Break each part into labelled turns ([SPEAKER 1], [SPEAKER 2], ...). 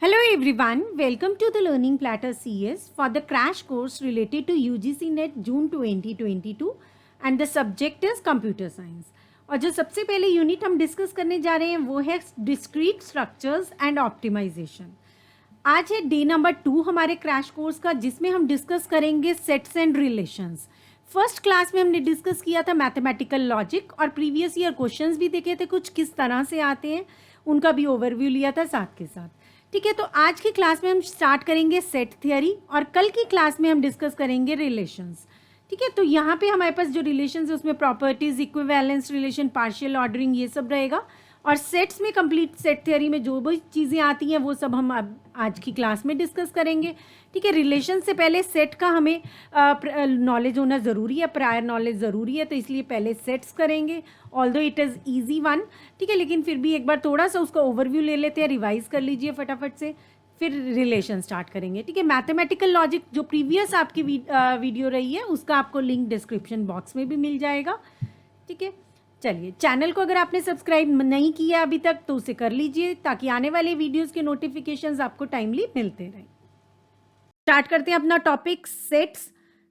[SPEAKER 1] Hello everyone, welcome to the Learning Platter CS for the crash course related to UGC NET June 2022 and the subject is Computer Science. और जो सबसे पहले unit हम discuss करने जा रहे हैं वो है डिस्क्रीट स्ट्रक्चर्स एंड ऑप्टिमाइजेशन. आज है डे नंबर 2 हमारे क्रैश कोर्स का, जिसमें हम डिस्कस करेंगे sets and relations. First class में हमने डिस्कस किया था मैथमेटिकल लॉजिक और प्रीवियस ईयर क्वेश्चंस भी देखे थे कुछ किस तरह से आते हैं, उनका भी ओवरव्यू लिया था साथ के साथ. ठीक है, तो आज की क्लास में हम स्टार्ट करेंगे सेट थ्योरी और कल की क्लास में हम डिस्कस करेंगे रिलेशंस. ठीक है, तो यहाँ पे हमारे पास जो रिलेशंस है उसमें properties, equivalence relation, partial ordering, ये सब रहेगा. और सेट्स में कंप्लीट सेट थ्योरी में जो भी चीज़ें आती हैं वो सब हम अब आज की क्लास में डिस्कस करेंगे. ठीक है, रिलेशन से पहले सेट का हमें नॉलेज होना ज़रूरी है, प्रायर नॉलेज ज़रूरी है, तो इसलिए पहले सेट्स करेंगे. Although it is easy one, ठीक है, लेकिन फिर भी एक बार थोड़ा सा उसका ओवरव्यू ले लेते हैं, रिवाइज कर लीजिए फटाफट से, फिर रिलेशन स्टार्ट करेंगे. ठीक है, मैथमेटिकल लॉजिक जो प्रीवियस आपकी वीडियो रही है उसका आपको लिंक डिस्क्रिप्शन बॉक्स में भी मिल जाएगा. ठीक है, चलिए, चैनल को अगर आपने सब्सक्राइब नहीं किया अभी तक तो उसे कर लीजिए ताकि आने वाले वीडियोस के नोटिफिकेशंस आपको टाइमली मिलते रहें. स्टार्ट करते हैं अपना टॉपिक सेट्स.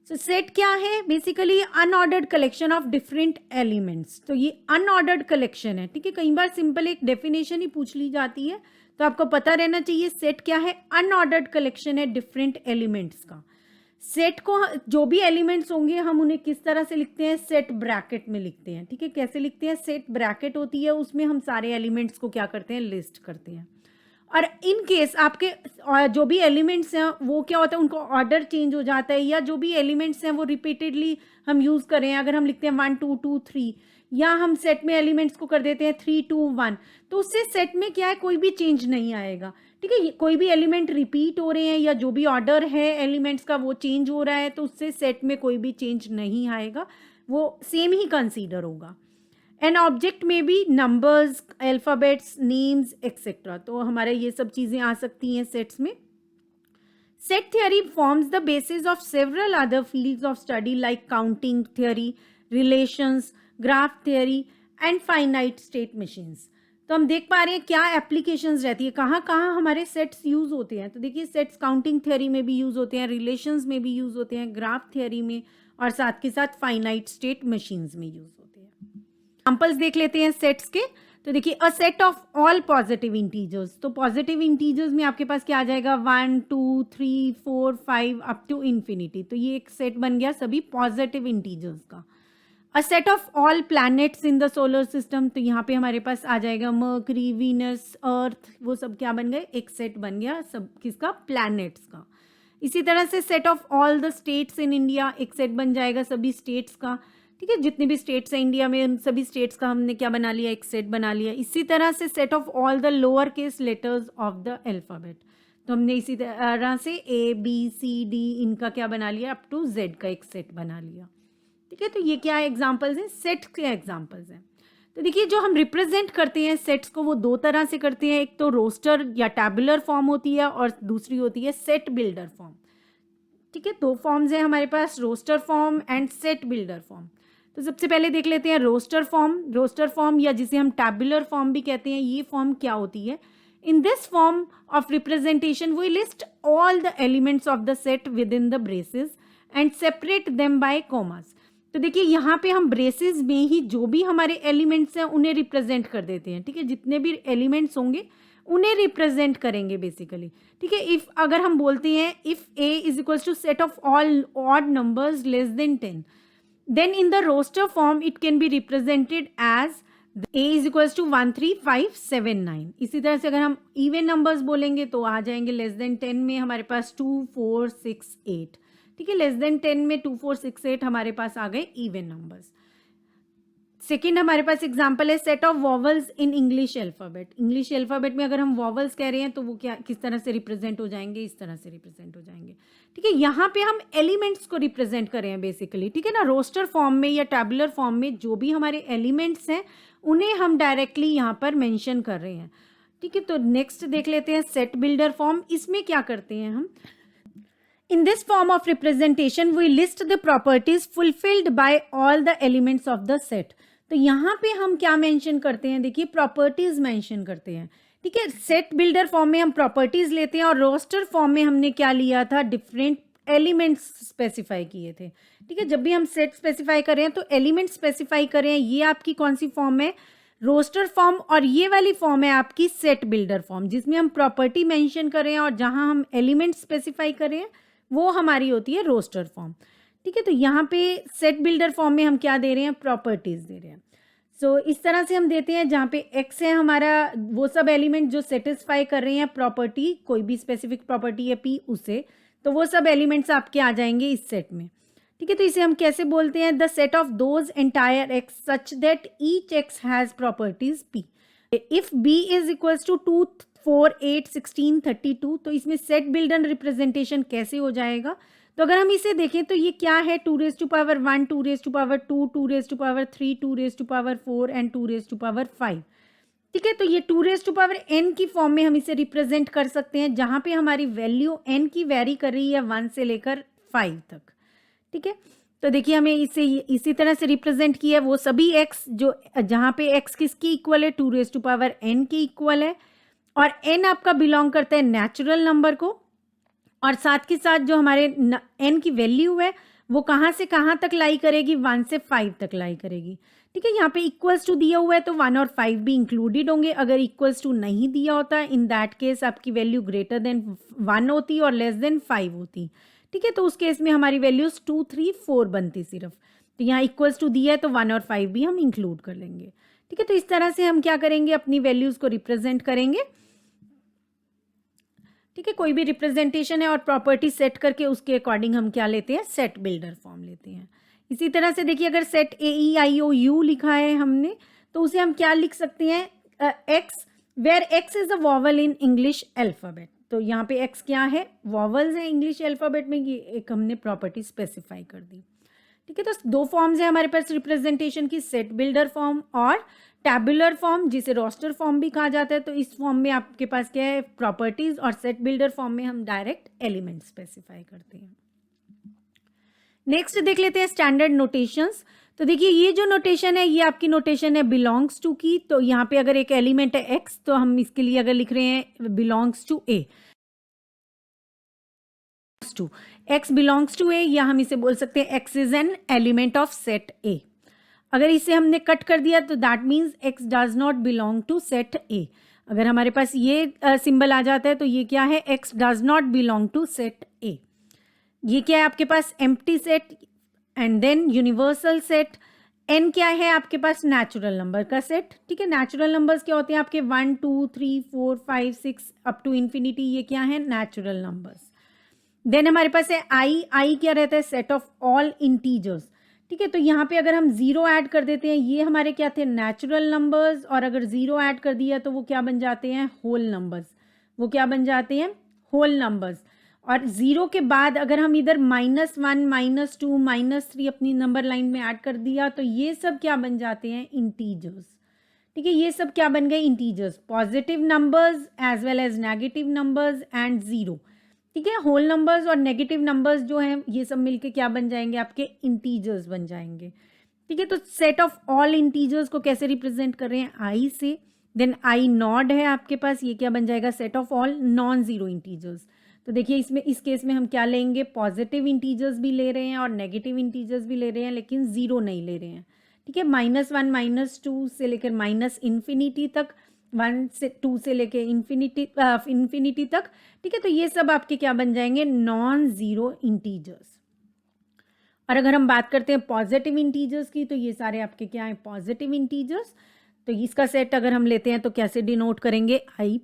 [SPEAKER 1] तो सेट क्या है? Basically unordered collection of different elements. तो ये अनऑर्डर्ड कलेक्शन है. ठीक है, कई बार सिंपल एक डेफिनेशन ही पूछ ली जाती है, तो आपको पता रहना चाहिए सेट क्या है. अनऑर्डर्ड कलेक्शन है डिफरेंट एलिमेंट्स का. सेट को जो भी एलिमेंट्स होंगे हम उन्हें किस तरह से लिखते हैं? सेट ब्रैकेट में लिखते हैं. ठीक है, कैसे लिखते हैं? सेट ब्रैकेट होती है, उसमें हम सारे एलिमेंट्स को क्या करते हैं? लिस्ट करते हैं. और इन केस आपके जो भी एलिमेंट्स हैं वो क्या होता है, उनको ऑर्डर चेंज हो जाता है, या जो भी एलिमेंट्स हैं वो रिपीटेडली हम यूज़ करें. अगर हम लिखते हैं 1 2 2 3, या हम सेट में एलिमेंट्स को कर देते हैं 3 2 1, तो उससे सेट में क्या है, कोई भी चेंज नहीं आएगा. ठीक है, कोई भी एलिमेंट रिपीट हो रहे हैं या जो भी ऑर्डर है एलिमेंट्स का वो चेंज हो रहा है, तो उससे सेट में कोई भी चेंज नहीं आएगा, वो सेम ही कंसीडर होगा. एन ऑब्जेक्ट में भी नंबर्स, अल्फ़ाबेट्स, नेम्स एक्सेट्रा, तो हमारे ये सब चीज़ें आ सकती हैं सेट्स में. Set theory forms the basis of several other fields of study like counting theory, relations, graph theory and finite state machines. तो हम देख पा रहे हैं क्या एप्लीकेशंस रहती है, कहाँ कहाँ हमारे सेट्स यूज़ होते हैं. तो देखिए, सेट्स काउंटिंग थ्योरी में भी यूज़ होते हैं, रिलेशंस में भी यूज़ होते हैं, ग्राफ थ्योरी में, और साथ के साथ फाइनाइट स्टेट मशीन्स में यूज़ होते हैं. एग्जाम्पल्स देख लेते हैं सेट्स के. तो देखिए, a set of all positive integers. तो पॉजिटिव इंटीजर्स में आपके पास क्या आ जाएगा? 1 2 3 4 5 अप टू इन्फिनिटी. तो ये एक सेट बन गया सभी पॉजिटिव इंटीजर्स का. A set of all planets in the solar system. तो यहाँ पे हमारे पास आ जाएगा मर्करी, वीनस, अर्थ, वो सब क्या बन गए? एक सेट बन गया सब किसका? प्लैनेट्स का. इसी तरह से set of all the states in India, एक सेट बन जाएगा सभी स्टेट्स का. ठीक है, जितने भी स्टेट्स हैं इंडिया में उन सभी स्टेट्स का हमने क्या बना लिया? एक सेट बना लिया. इसी तरह से set of all the lower case letters of the alphabet. तो हमने इसी तरह से ए बी सी डी इनका क्या बना लिया? अप टू जेड का एक सेट बना लिया. ठीक है, तो ये क्या एग्जाम्पल्स हैं? सेट के एग्जाम्पल्स हैं. तो देखिए, जो हम रिप्रेजेंट करते हैं सेट्स को वो दो तरह से करते हैं. एक तो रोस्टर या टैबुलर फॉर्म होती है और दूसरी होती है सेट बिल्डर फॉर्म. ठीक है, दो फॉर्म्स हैं हमारे पास, roster form and set builder form. तो सबसे पहले देख लेते हैं रोस्टर फॉर्म. रोस्टर फॉर्म या जिसे हम टैबुलर फॉर्म भी कहते हैं, ये फॉर्म क्या होती है? In this form of representation we list all the elements of the set within the braces and separate them by commas. तो देखिए, यहाँ पे हम ब्रेसेस में ही जो भी हमारे एलिमेंट्स हैं उन्हें रिप्रेजेंट कर देते हैं. ठीक है, जितने भी एलिमेंट्स होंगे उन्हें रिप्रेजेंट करेंगे बेसिकली. ठीक है, इफ अगर हम बोलते हैं if A is equals to set of all odd numbers less than 10, then in the roster form it can be represented as a is equals to 1 3 5 7 9. इसी तरह से अगर हम इवन नंबर्स बोलेंगे तो आ जाएंगे लेस देन 10 में हमारे पास 2 4 6 8. ठीक है, लेस देन 10 में 2 4 6 8 हमारे पास आ गए इवन नंबर्स. सेकेंड हमारे पास एग्जाम्पल है set of vowels in English alphabet. English alphabet में अगर हम वॉवल्स कह रहे हैं तो वो क्या किस तरह से रिप्रेजेंट हो जाएंगे? इस तरह से रिप्रेजेंट हो जाएंगे. ठीक है, यहाँ पे हम एलिमेंट्स को रिप्रेजेंट कर रहे हैं बेसिकली. ठीक है ना, रोस्टर फॉर्म में या टैबुलर फॉर्म में जो भी हमारे एलिमेंट्स हैं उन्हें हम डायरेक्टली यहाँ पर मेंशन कर रहे हैं. ठीक है, तो नेक्स्ट देख लेते हैं सेट बिल्डर फॉर्म. इसमें क्या करते हैं हम? In this form of representation, we list the properties fulfilled by all the elements of the set. तो यहाँ पे हम क्या मेंशन करते हैं? देखिए, प्रॉपर्टीज मेंशन करते हैं. ठीक है। सेट बिल्डर फॉर्म में हम प्रॉपर्टीज लेते हैं और रोस्टर फॉर्म में हमने क्या लिया था, डिफरेंट एलिमेंट्स स्पेसिफाई किए थे। ठीक है, जब भी हम सेट स्पेसिफाई करें तो एलिमेंट स्पेसिफाई करें, ये आपकी कौन सी फॉर्म है, रोस्टर फॉर्म, और ये वाली फॉर्म है आपकी सेट बिल्डर फॉर्म, जिसमें हम प्रॉपर्टी मेंशन करें और जहां हम एलिमेंट स्पेसिफाई करें वो हमारी होती है रोस्टर फॉर्म। ठीक है, तो यहाँ पे सेट बिल्डर फॉर्म में हम क्या दे रहे हैं, प्रॉपर्टीज दे रहे हैं। सो इस तरह से हम देते हैं जहाँ पे एक्स है हमारा वो सब एलिमेंट जो सेटिस्फाई कर रहे हैं प्रॉपर्टी, कोई भी स्पेसिफिक प्रॉपर्टी है पी उसे, तो वो सब एलिमेंट्स आपके आ जाएंगे इस सेट में। ठीक है, तो इसे हम कैसे बोलते हैं, the set of those entire x such that each x has properties P. If B is equals to 2 4 8 16 32, तो इसमें सेट बिल्डर रिप्रेजेंटेशन कैसे हो जाएगा, तो अगर हम इसे देखें तो ये क्या है, 2⁻1 2⁻2 2⁻3 2⁻4 एंड 2⁻5। ठीक है, तो ये 2⁻n की फॉर्म में हम इसे रिप्रेजेंट कर सकते हैं, जहां पे हमारी वैल्यू n की वेरी कर रही है 1 से लेकर 5 तक। ठीक है, तो देखिए हमें इसे इसी तरह से रिप्रेजेंट किया है, वो सभी x जो जहां पे x किसकी इक्वल है, 2⁻n के इक्वल है, और n आपका बिलोंग करता है नेचुरल नंबर को, और साथ के साथ जो हमारे n की वैल्यू है वो कहाँ से कहाँ तक लाई करेगी, 1 से 5 तक लाई करेगी। ठीक है, यहाँ पे इक्वल्स टू दिया हुआ है तो 1 और 5 भी इंक्लूडेड होंगे। अगर इक्वल्स टू नहीं दिया होता, इन दैट केस आपकी वैल्यू ग्रेटर देन 1 होती और लेस देन 5 होती। ठीक है, तो उस केस में हमारी वैल्यूज 2 3 4 बनती सिर्फ। तो यहाँ इक्वल्स टू दिया है तो 1 और 5 भी हम इंक्लूड कर लेंगे। ठीक है, तो इस तरह से हम क्या करेंगे, अपनी वैल्यूज को रिप्रेजेंट करेंगे। ठीक है, कोई भी रिप्रेजेंटेशन है और प्रॉपर्टी सेट करके उसके अकॉर्डिंग हम क्या लेते हैं, सेट बिल्डर फॉर्म लेते हैं। इसी तरह से देखिए अगर सेट AEIOU लिखा है हमने, तो उसे हम क्या लिख सकते हैं, x where x is a vowel in English alphabet. तो यहाँ पे एक्स क्या है, वॉवल्स है इंग्लिश अल्फाबेट में, ये एक हमने प्रॉपर्टी स्पेसिफाई कर दी। ठीक है, तो दो फॉर्म्स है हमारे पास रिप्रेजेंटेशन की, सेट बिल्डर फॉर्म और टैबुलर फॉर्म, जिसे रोस्टर फॉर्म भी कहा जाता है। तो इस फॉर्म में आपके पास क्या है, प्रॉपर्टीज, और सेट बिल्डर फॉर्म में हम डायरेक्ट एलिमेंट स्पेसिफाई करते हैं। नेक्स्ट देख लेते हैं स्टैंडर्ड नोटेशंस। तो देखिए ये जो नोटेशन है ये आपकी नोटेशन है बिलोंग्स टू की। तो यहाँ पे अगर एक एलिमेंट है एक्स, तो हम इसके लिए अगर लिख रहे हैं belongs to A, to x belongs to A, या हम इसे बोल सकते हैं x is an element of set A. अगर इसे हमने कट कर दिया तो that means x does not belong to set A. अगर हमारे पास ये सिंबल आ जाता है तो ये क्या है, x does not belong to set A. ये क्या है आपके पास, empty set and then universal set. N क्या है आपके पास, नेचुरल नंबर का सेट। ठीक है, नेचुरल नंबर्स क्या होते हैं आपके, 1 2 3 4 5 6 अप टू इन्फिनिटी, ये क्या है, नेचुरल नंबर्स। देन हमारे पास है आई क्या रहता है, सेट ऑफ ऑल इंटीजर्स। ठीक है, तो यहाँ पे अगर हम 0 ऐड कर देते हैं, ये हमारे क्या थे, नेचुरल नंबर्स, और अगर 0 ऐड कर दिया तो वो क्या बन जाते हैं, होल नंबर्स। वो क्या बन जाते हैं, होल नंबर्स। और 0 के बाद अगर हम इधर -1 -2 -3 अपनी नंबर लाइन में ऐड कर दिया तो ये सब क्या बन जाते हैं, इंटीजर्स। ठीक है, ये सब क्या बन गए, integers, positive numbers as well as negative numbers and 0। ठीक है, होल नंबर्स और नेगेटिव नंबर्स जो हैं ये सब मिलके क्या बन जाएंगे, आपके इंटीजर्स बन जाएंगे। ठीक है, तो सेट ऑफ ऑल इंटीजर्स को कैसे रिप्रेजेंट कर रहे हैं, आई से। देन आई नॉड है आपके पास, ये क्या बन जाएगा, set of all non zero integers. तो देखिए इसमें इस केस में हम क्या लेंगे, पॉजिटिव इंटीजर्स भी ले रहे हैं और नेगेटिव इंटीजर्स भी ले रहे हैं, लेकिन 0 नहीं ले रहे हैं। ठीक है, -1 -2 से लेकर -इन्फिनिटी तक, 1 से 2 से लेके इन्फिनिटी तक। ठीक है, तो ये सब आपके क्या बन जाएंगे, नॉन जीरो इंटीजर्स। और अगर हम बात करते हैं पॉजिटिव इंटीजर्स की, तो ये सारे आपके क्या हैं, पॉजिटिव इंटीजर्स। तो इसका सेट अगर हम लेते हैं तो कैसे डिनोट करेंगे, i+।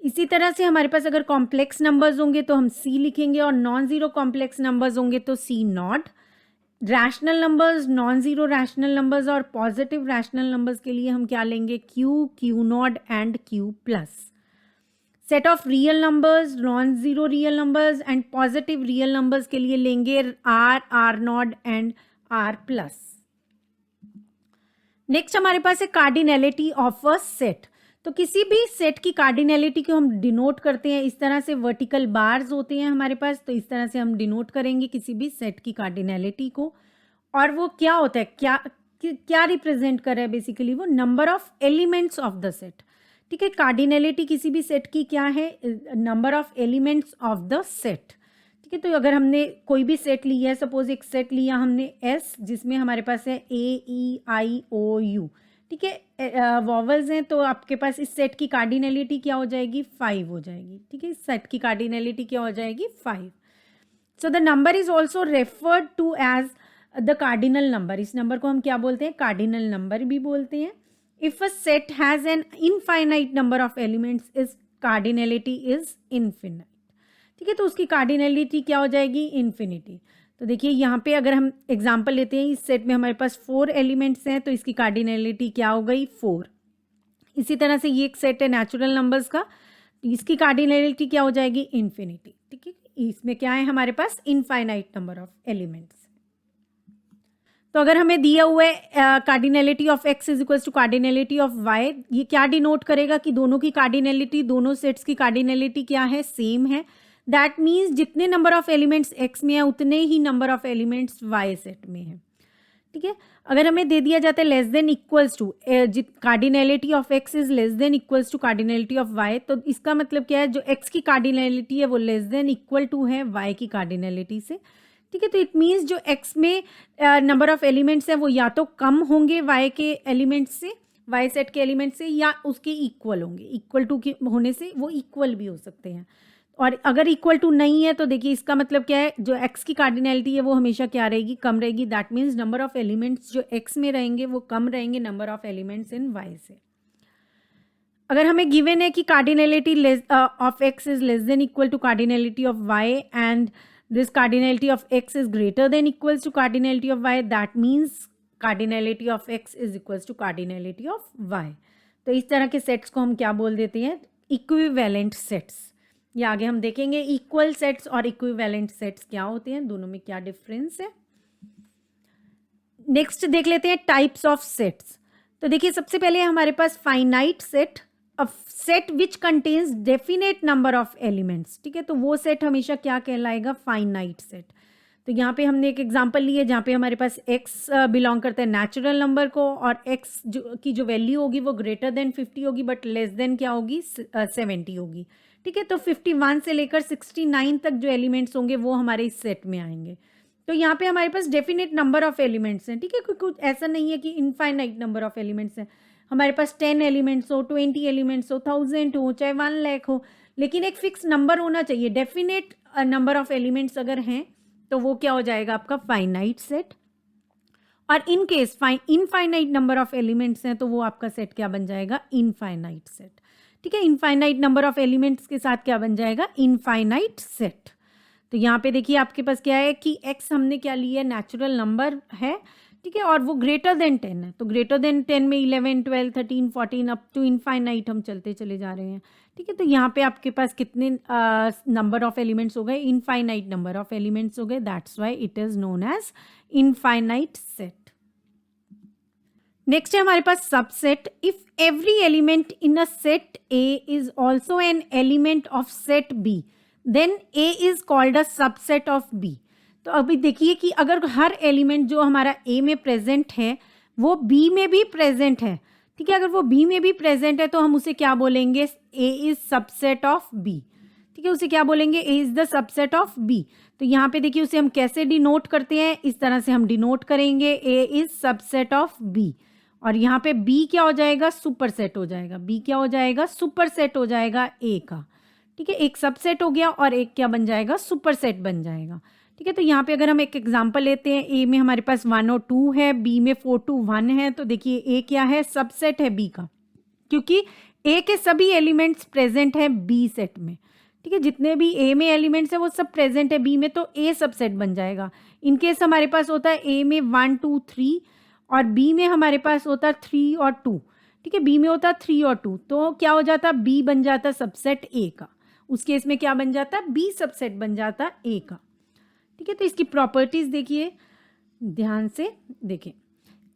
[SPEAKER 1] इसी तरह से हमारे पास अगर कॉम्प्लेक्स नंबर्स होंगे तो हम c लिखेंगे, और नॉन जीरो कॉम्प्लेक्स नंबर्स होंगे तो c0। Rational numbers, non zero rational numbers और पॉजिटिव रैशनल नंबर्स के लिए हम क्या लेंगे, q0 and q+। Set of real numbers, non zero real numbers and positive real numbers के लिए लेंगे r0 एंड r+। नेक्स्ट हमारे पास है कार्डिनैलिटी ऑफ अ सेट। तो किसी भी सेट की कार्डिनैलिटी को हम डिनोट करते हैं इस तरह से, वर्टिकल बार्स होते हैं हमारे पास, तो इस तरह से हम डिनोट करेंगे किसी भी सेट की कार्डिनैलिटी को। और वो क्या होता है, क्या रिप्रेजेंट कर रहा है, बेसिकली वो number of elements of the set. ठीक है। कार्डिनलिटी किसी भी सेट की क्या है, number of elements of the set. ठीक है, तो अगर हमने कोई भी सेट लिया है, सपोज एक सेट लिया हमने एस, जिसमें हमारे पास है AEIOU, ठीक है, वॉवल्स हैं, तो आपके पास इस सेट की कार्डिनलिटी क्या हो जाएगी, 5 हो जाएगी। ठीक है, इस सेट की कार्डिनलिटी क्या हो जाएगी, 5। So the number is also referred to as the cardinal number. इस नंबर को हम क्या बोलते हैं, कार्डिनल नंबर भी बोलते हैं। If a set has an infinite number of elements, is cardinality is infinite. ठीक है, तो उसकी कार्डिनलिटी क्या हो जाएगी, इन्फिनिटी। तो देखिए यहाँ पे अगर हम एग्जांपल लेते हैं, इस सेट में हमारे पास 4 एलिमेंट्स हैं, तो इसकी कार्डिनलिटी क्या हो गई, 4। इसी तरह से ये एक सेट है नेचुरल नंबर्स का, इसकी कार्डिनलिटी क्या हो जाएगी, इन्फिनिटी। ठीक है, इसमें क्या है हमारे पास, इनफाइनाइट नंबर ऑफ एलिमेंट्स। तो अगर हमें दिया हुआ है cardinality of x is equal to cardinality of y, ये क्या डिनोट करेगा कि दोनों की कार्डिनलिटी, दोनों सेट्स की कार्डिनलिटी क्या है, सेम है। दैट मीन्स जितने नंबर ऑफ एलिमेंट्स x में है उतने ही number of elements y set में है। ठीक है, अगर हमें दे दिया जाता है less than equals to, cardinality of x is less than equals to cardinality of y, तो इसका मतलब क्या है, जो x की कार्डिनलिटी है वो लेस देन इक्वल टू है y की कार्डिनलिटी से। ठीक है, तो इट मीन्स जो x में नंबर ऑफ एलिमेंट्स हैं वो या तो कम होंगे y के एलिमेंट्स से, y सेट के एलिमेंट्स से, या उसके इक्वल होंगे। इक्वल टू के होने से वो इक्वल भी हो सकते हैं, और अगर इक्वल टू नहीं है तो देखिए इसका मतलब क्या है, जो x की कार्डिनलिटी है वो हमेशा क्या रहेगी, कम रहेगी। That means number of elements जो x में रहेंगे वो कम रहेंगे number of elements in y से। अगर हमें गिवन है कि cardinality of x is less than equal to cardinality of y and this cardinality of x is greater than equals to cardinality of y, that means cardinality of x is equals to cardinality of y। तो इस तरह के sets को हम क्या बोल देते हैं, इक्विवेलेंट सेट्स। ये आगे हम देखेंगे इक्वल सेट्स और इक्विवेलेंट सेट्स क्या होते हैं, दोनों में क्या डिफरेंस है। नेक्स्ट देख लेते हैं टाइप्स ऑफ सेट्स। तो देखिए सबसे पहले हमारे पास finite set, a set which contains definite number of elements. ठीक है, तो वो सेट हमेशा क्या कहलाएगा, फाइनाइट सेट। तो यहाँ पे हमने एक एग्जांपल ली है जहाँ पे हमारे पास x बिलोंग करता है नेचुरल नंबर को, और x की जो वैल्यू होगी वो ग्रेटर देन 50 होगी, बट लेस देन क्या होगी, 70 होगी। ठीक है, तो 51 से लेकर 69 तक जो एलिमेंट्स होंगे वो हमारे इस सेट में आएंगे। तो यहाँ पे हमारे पास डेफिनेट नंबर ऑफ एलिमेंट्स हैं। ठीक है, कुछ ऐसा नहीं है कि इनफाइनाइट नंबर ऑफ एलिमेंट्स हैं। हमारे पास 10 एलिमेंट्स हो, 20 एलिमेंट्स हो, 1000 हो, चाहे 1 लाख हो, लेकिन एक फिक्स नंबर होना चाहिए। डेफिनेट नंबर ऑफ एलिमेंट्स अगर हैं तो वो क्या हो जाएगा, आपका फाइनाइट सेट। और in case infinite number of elements हैं तो वो आपका सेट क्या बन जाएगा, इनफाइनाइट सेट। ठीक है, इनफाइनाइट नंबर ऑफ एलिमेंट्स के साथ क्या बन जाएगा, इनफाइनाइट सेट। तो यहाँ पे देखिए आपके पास क्या है कि x हमने क्या लिया, नेचुरल नंबर है। ठीक है, और वो ग्रेटर देन 10 है, तो ग्रेटर देन 10 में 11, 12, 13, 14 अप टू इनफाइनाइट हम चलते चले जा रहे हैं। ठीक है, तो यहाँ पे आपके पास कितने नंबर ऑफ एलिमेंट्स हो गए, इनफाइनाइट नंबर ऑफ एलिमेंट्स हो गए। That's why it is known as infinite set. Next है हमारे पास subset. If every element in a set A is also an element of set B, then A is called a subset of B। तो अभी देखिए कि अगर हर element जो हमारा A में प्रेजेंट है वो B में भी प्रेजेंट है। ठीक है, अगर वो B में भी प्रेजेंट है तो हम उसे क्या बोलेंगे, A is subset of B। ठीक है, उसे क्या बोलेंगे, A is the subset of B। तो यहाँ पे देखिए उसे हम कैसे डिनोट करते हैं, इस तरह से हम डिनोट करेंगे, A is subset of B। और यहाँ पे B क्या हो जाएगा, सुपरसेट हो जाएगा। B क्या हो जाएगा, सुपरसेट हो जाएगा A का। ठीक है, एक सबसेट हो गया और एक क्या बन जाएगा, सुपरसेट बन जाएगा। ठीक है, तो यहाँ पे अगर हम एक एग्जांपल लेते हैं, A में हमारे पास 1 और 2 है, B में 4 to 1 है, तो देखिए A क्या है, सबसेट है B का, क्योंकि A के सभी एलिमेंट्स प्रेजेंट है B सेट में। ठीक है, जितने भी A में एलिमेंट्स है वो सब प्रेजेंट है B में, तो A सबसेट बन जाएगा। इनकेस हमारे पास होता है A में 1, 2, 3 और B में हमारे पास होता है 3 और 2। ठीक है, B में होता है 3 और 2, तो क्या हो जाता, B बन जाता सबसेट A का। उस केस में क्या बन जाता, B सबसेट बन जाता A का। ठीक है, तो इसकी प्रॉपर्टीज देखिए, ध्यान से देखिए।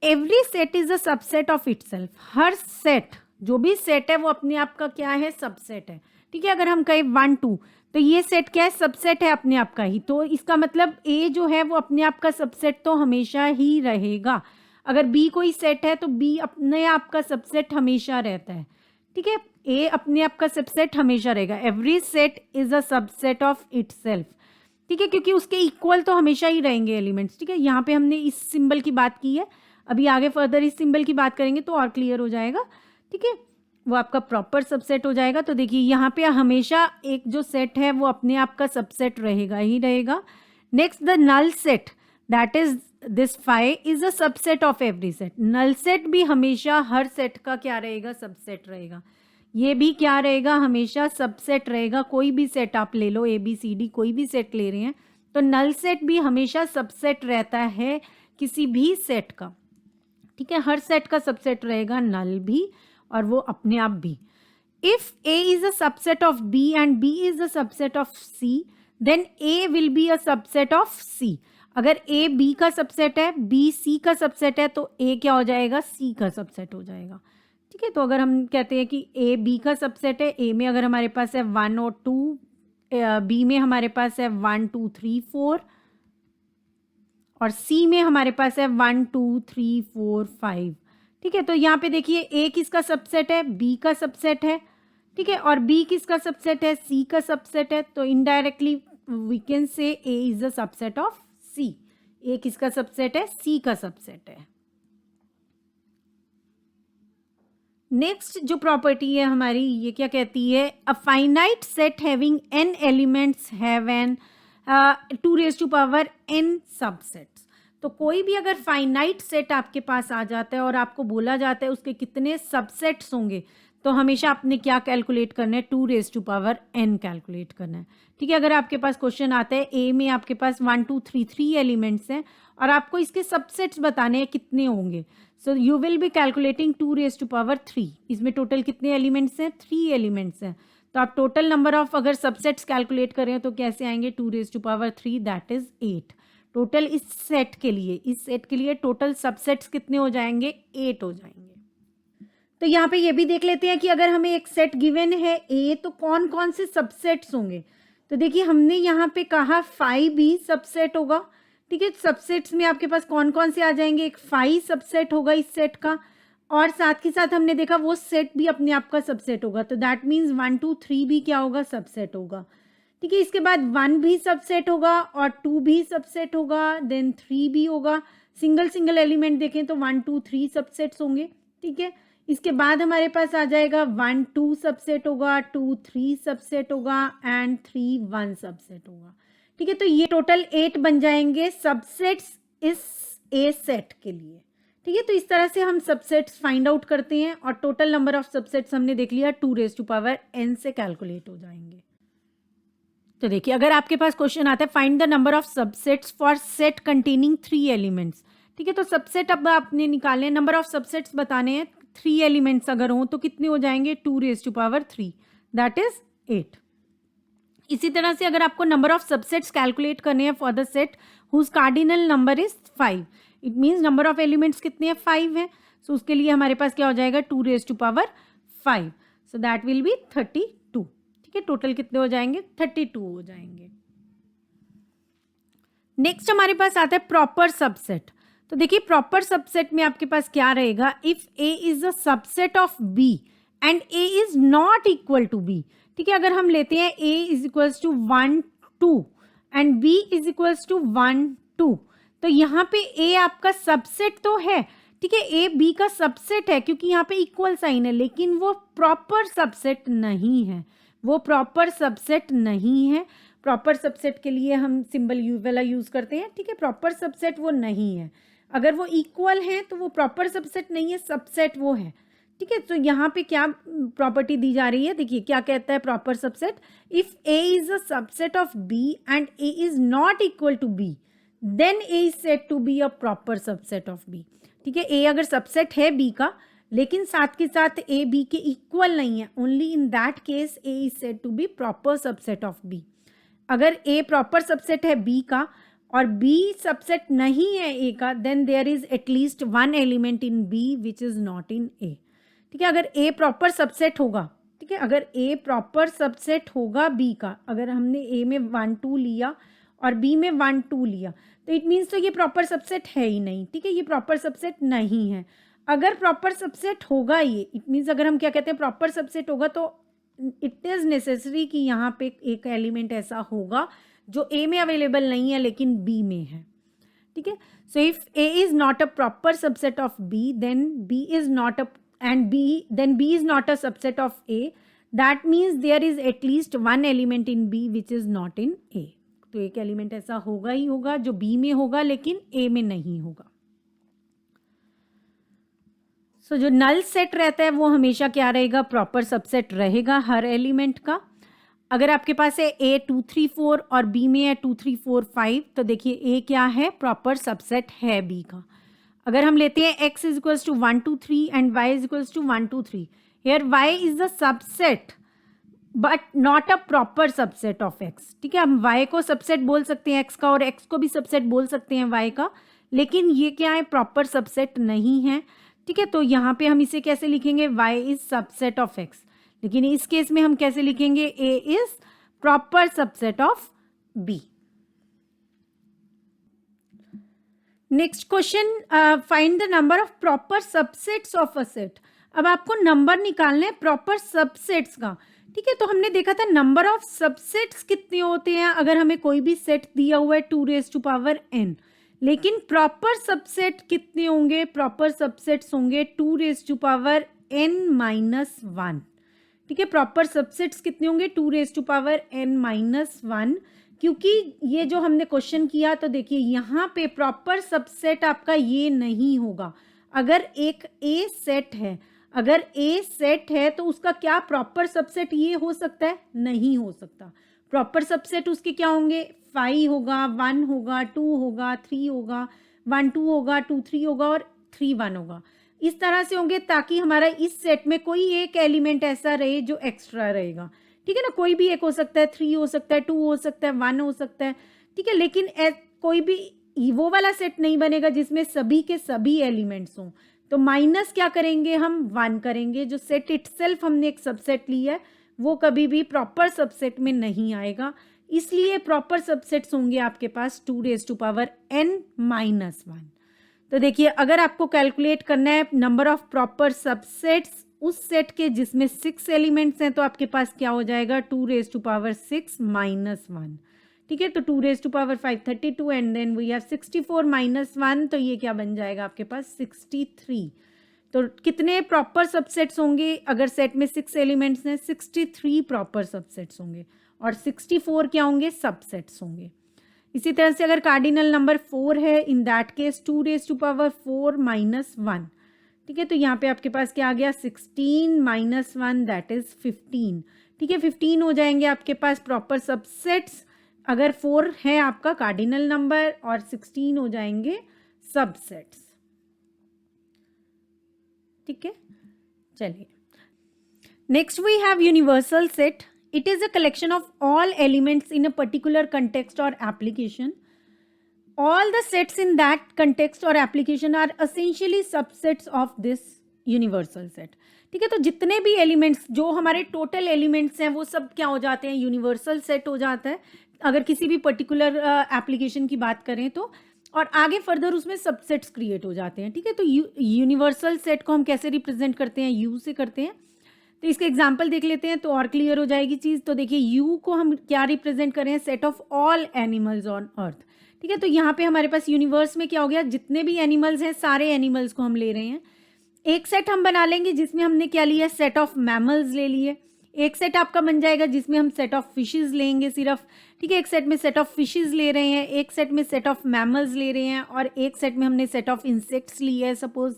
[SPEAKER 1] Every set is a subset of itself. Her set, जो भी सेट है वो अपने आप का क्या है, सबसेट है। ठीक है, अगर हम कहें 1, 2 तो ये सेट क्या है, सबसेट है अपने आप का ही, तो इसका मतलब A जो है वो अपने आप का सबसेट तो हमेशा ही रहेगा। अगर B कोई सेट है तो B अपने आप का सबसेट हमेशा रहता है। ठीक है। ए अपने आप का सबसेट हमेशा रहेगा, every set is a subset of itself, ठीक है, क्योंकि उसके इक्वल तो हमेशा ही रहेंगे एलिमेंट्स, ठीक है। यहाँ पे हमने इस सिंबल की बात की है, अभी आगे फर्दर इस सिंबल की बात करेंगे तो और क्लियर हो जाएगा, ठीक है। वो आपका प्रॉपर सबसेट हो जाएगा। तो देखिए यहाँ पे हमेशा एक जो सेट है वो अपने आप का सबसेट रहेगा ही रहेगा। Next the null set, that is this phi is a subset of every set. Null set भी हमेशा हर सेट का क्या रहेगा, सबसेट रहेगा। ये भी क्या रहेगा, हमेशा सबसेट रहेगा। कोई भी सेट आप ले लो, ए बी सी डी कोई भी सेट ले रहे हैं तो नल सेट भी हमेशा सबसेट रहता है किसी भी सेट का, ठीक है। हर सेट का सबसेट रहेगा नल भी और वो अपने आप भी। If A is a subset of B and B is a subset of C, then A will be a subset of C. अगर A B का सबसेट है, B C का सबसेट है तो A क्या हो जाएगा, C का सबसेट हो जाएगा, ठीक है। तो अगर हम कहते हैं कि A B का सबसेट है, A में अगर हमारे पास है 1 और 2, B में हमारे पास है 1 2 3 4 और C में हमारे पास है 1 2 3 4 5, ठीक है। तो यहाँ पे देखिए A किसका सबसेट है, B का सबसेट है, ठीक है, और B किसका सबसेट है, C का सबसेट है। तो indirectly we can say A is the subset of C। A किसका सबसेट है, C का सबसेट है। नेक्स्ट जो प्रॉपर्टी है हमारी, ये क्या कहती है, a finite set having n elements have an 2⁻n subsets. तो कोई भी अगर फाइनाइट सेट आपके पास आ जाता है और आपको बोला जाता है उसके कितने सबसेट्स होंगे, तो हमेशा आपने क्या कैलकुलेट करना है, 2⁻n कैलकुलेट करना है, ठीक है। अगर आपके पास क्वेश्चन आता है ए में आपके पास 1 2 3 3 एलिमेंट्स हैं और आपको इसके सबसेट्स बताने हैं कितने होंगे, so you will be calculating 2⁻3। इसमें टोटल कितने एलिमेंट्स हैं, 3 एलिमेंट्स हैं। तो आप टोटल नंबर ऑफ अगर सबसेट्स कैलकुलेट करें तो कैसे आएंगे, 2⁻3 दैट इज 8। टोटल इस सेट के लिए टोटल सबसेट्स कितने हो जाएंगे, 8 हो जाएंगे। तो यहाँ पे ये भी देख लेते हैं कि अगर हमें एक सेट गिवन है ए तो कौन कौन से सबसेट्स होंगे। तो देखिए हमने यहाँ पे कहा 5 भी सबसेट होगा, ठीक है। सबसेट्स में आपके पास कौन कौन से आ जाएंगे, एक 5 सबसेट होगा इस सेट का, और साथ के साथ हमने देखा वो सेट भी अपने आप का सबसेट होगा। तो दैट मीन्स 1 2 3 भी क्या होगा, सबसेट होगा, ठीक है। इसके बाद 1 भी सबसेट होगा और 2 भी सबसेट होगा, देन 3 भी होगा। सिंगल एलिमेंट देखें तो 1 2 3 सबसेट्स होंगे, ठीक है। इसके बाद हमारे पास आ जाएगा 1 2 सबसेट होगा, 2 3 सबसेट होगा एंड 3 1 सबसेट होगा, ठीक है। तो ये टोटल 8 बन जाएंगे सबसेट्स इस ए सेट के लिए, ठीक है। तो इस तरह से हम सबसेट्स फाइंड आउट करते हैं और टोटल नंबर ऑफ सबसेट्स हमने देख लिया 2⁻n से कैलकुलेट हो जाएंगे। तो देखिए अगर आपके पास क्वेश्चन आता है find the number of subsets for set containing 3 elements, ठीक है। तो सबसेट अब आपने निकालने हैं, नंबर ऑफ सबसेट्स बताने हैं, 3 एलिमेंट्स अगर हों तो कितने हो जाएंगे, 2⁻3 दैट इज 8। इसी तरह से अगर आपको नंबर ऑफ सबसेट्स कैलकुलेट करने हैं for the set whose cardinal number is 5, it means number of elements कितने हैं, 5 हैं। सो उसके लिए हमारे पास क्या हो जाएगा, 2⁻5, सो दैट विल बी 32, ठीक है। टोटल कितने हो जाएंगे, 32 हो जाएंगे। नेक्स्ट हमारे पास आता है प्रॉपर सबसेट। तो देखिए प्रॉपर सबसेट में आपके पास क्या रहेगा, if A is a subset of B and A is not equal to B, ठीक है। अगर हम लेते हैं A is equals to 1 2 and B is equals to 1 2, तो यहाँ पे ए आपका सबसेट तो है, ठीक है, ए बी का सबसेट है क्योंकि यहाँ पे इक्वल साइन है, लेकिन वो प्रॉपर सबसेट नहीं है, वो प्रॉपर सबसेट नहीं है। प्रॉपर सबसेट के लिए हम सिंबल यू वाला यूज करते हैं, ठीक है। प्रॉपर सबसेट वो नहीं है, अगर वो इक्वल है तो वो प्रॉपर सबसेट नहीं है, सबसेट वो है, ठीक है। तो यहाँ पे क्या प्रॉपर्टी दी जा रही है, देखिए क्या कहता है proper subset, if A is a subset of B and A is not equal to B then A is said to be a proper subset of B, ठीक है। ए अगर सबसेट है बी का लेकिन साथ के साथ ए बी के इक्वल नहीं है, only in that case A is said to be proper subset of B. अगर ए प्रॉपर सबसेट है बी का और बी सबसेट नहीं है ए का, then there is at least 1 element in B which is not in A, ठीक है। अगर ए प्रॉपर सबसेट होगा, ठीक है, अगर ए प्रॉपर सबसेट होगा बी का, अगर हमने ए में 1 2 लिया और बी में 1 2 लिया तो इट मीन्स तो ये प्रॉपर सबसेट है ही नहीं, ठीक है, ये प्रॉपर सबसेट नहीं है। अगर प्रॉपर सबसेट होगा ये, इट मीन्स अगर हम क्या कहते हैं प्रॉपर सबसेट होगा, तो इट इज़ नेसेसरी कि यहाँ पे एक एलिमेंट ऐसा होगा जो ए में अवेलेबल नहीं है लेकिन बी में है, ठीक है. So if A is not a proper subset of B, then B is not a and B then B is not a subset of A. That means there is at least one element in B which is not in A. तो एक element ऐसा होगा ही होगा जो B में होगा लेकिन ए में नहीं होगा. सो जो नल सेट रहता है वो हमेशा क्या रहेगा, प्रॉपर सबसेट रहेगा हर एलिमेंट का. अगर आपके पास है ए 2 3 4 और बी में है 2 3 4 5, तो देखिए ए क्या है, प्रॉपर सबसेट है बी का. अगर हम लेते हैं x is equals to 1 2 3 and y is equals to 1 2 3, here y is the subset but not a proper subset of x. ठीक है, हम y को सबसेट बोल सकते हैं x का और x को भी सबसेट बोल सकते हैं y का, लेकिन ये क्या है, प्रॉपर सबसेट नहीं है. ठीक है, तो यहाँ पे हम इसे कैसे लिखेंगे, y is subset of x. लेकिन इस केस में हम कैसे लिखेंगे, a is proper subset of b. Next question, find the number of proper subsets of a set. अब आपको नंबर निकालना है प्रॉपर सबसेट्स का. ठीक है, तो हमने देखा था नंबर ऑफ सबसेट्स कितने होते हैं अगर हमें कोई भी सेट दिया हुआ है 2 रेज़ टू पावर n. लेकिन प्रॉपर सबसेट कितने होंगे, प्रॉपर सबसेट्स होंगे 2 raise to power n minus 1. ठीक है, प्रॉपर सबसेट्स कितने होंगे, 2 raise to power n minus 1. क्योंकि ये जो हमने क्वेश्चन किया, तो देखिए यहाँ पे प्रॉपर सबसेट आपका ये नहीं होगा. अगर एक ए सेट है, अगर ए सेट है तो उसका क्या प्रॉपर सबसेट ये हो सकता है, नहीं हो सकता. प्रॉपर सबसेट उसके क्या होंगे, 5 होगा, 1 होगा, 2 होगा, 3 होगा, 1 2 होगा, 2 3 होगा और 3 1 होगा. इस तरह से होंगे ताकि हमारा इस सेट में कोई एक एलिमेंट ऐसा रहे जो एक्स्ट्रा रहेगा. ठीक है ना, कोई भी एक हो सकता है, 3 हो सकता है, 2 हो सकता है, 1 हो सकता है. ठीक है, लेकिन कोई भी वो वाला सेट नहीं बनेगा जिसमें सभी के सभी एलिमेंट्स हों. तो माइनस क्या करेंगे, हम 1 करेंगे. जो सेट इटसेल्फ हमने एक सबसेट लिया है वो कभी भी प्रॉपर सबसेट में नहीं आएगा. इसलिए प्रॉपर सबसेट्स होंगे आपके पास 2 raise to power n minus 1. तो देखिए, अगर आपको कैलकुलेट करना है नंबर ऑफ प्रॉपर सबसेट्स उस सेट के जिसमें 6 एलिमेंट्स हैं, तो आपके पास क्या हो जाएगा, 2 रेज़ टू पावर 6 माइनस 1. ठीक है, तो 2 raise to power 5 32 and then we have 64 minus 1, तो ये क्या बन जाएगा आपके पास 63. तो कितने प्रॉपर सबसेट्स होंगे, अगर सेट में 6 एलिमेंट्स हैं, 63 प्रॉपर सबसेट्स होंगे और 64 क्या होंगे, सबसेट्स होंगे. इसी तरह से अगर कार्डिनल नंबर 4 है, in that case 2 raise to power 4 minus 1. ठीक है, तो यहाँ पे आपके पास क्या आ गया, 16 माइनस 1 दैट इज 15. ठीक है, 15 हो जाएंगे आपके पास प्रॉपर सबसेट्स अगर 4 है आपका कार्डिनल नंबर और 16 हो जाएंगे सबसेट्स. ठीक है, चलिए next we have universal set. It is a collection of all elements in a particular context और application. All the sets in that context or application are essentially subsets of this universal set. ठीक है, तो जितने भी elements जो हमारे total elements हैं वो सब क्या हो जाते हैं, यूनिवर्सल सेट हो जाता है अगर किसी भी पर्टिकुलर एप्लीकेशन की बात करें तो. और आगे फर्दर उसमें सबसेट्स क्रिएट हो जाते हैं. ठीक है, तो यूनिवर्सल सेट को हम कैसे रिप्रेजेंट करते हैं, यू से करते हैं. तो इसके एग्जाम्पल देख लेते हैं तो और क्लियर हो जाएगी चीज़. तो देखिए, यू को हम क्या रिप्रेजेंट करें, set of all animals on earth. ठीक है, तो यहाँ पे हमारे पास यूनिवर्स में क्या हो गया, जितने भी एनिमल्स हैं सारे एनिमल्स को हम ले रहे हैं. एक सेट हम बना लेंगे जिसमें हमने क्या लिया, सेट ऑफ मैमल्स ले लिए. एक सेट आपका बन जाएगा जिसमें हम सेट ऑफ फिशेस लेंगे सिर्फ. ठीक है, एक सेट में सेट ऑफ फिशेस ले रहे हैं, एक सेट में सेट ऑफ मैमल्स ले रहे हैं और एक सेट में हमने सेट ऑफ इंसेक्ट्स लिया है सपोज.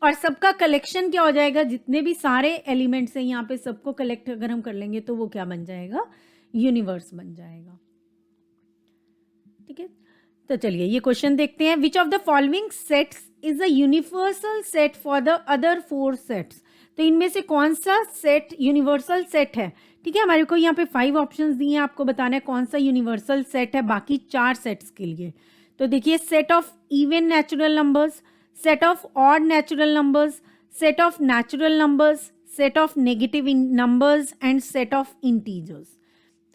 [SPEAKER 1] और सबका कलेक्शन क्या हो जाएगा, जितने भी सारे एलिमेंट्स हैं यहाँ पे सबको कलेक्ट अगर हम कर लेंगे तो वो क्या बन जाएगा, यूनिवर्स बन जाएगा. ठीक है, तो चलिए ये क्वेश्चन देखते हैं. Which of the following sets is a universal set for the other 4 sets. तो इनमें से कौन सा सेट यूनिवर्सल सेट है. ठीक है, हमारे को यहाँ पे 5 ऑप्शंस दिए हैं, आपको बताना है कौन सा यूनिवर्सल सेट है बाकी 4 सेट्स के लिए. तो देखिए, set of even natural numbers, set of odd natural numbers, set of natural numbers, set of negative numbers and set of integers.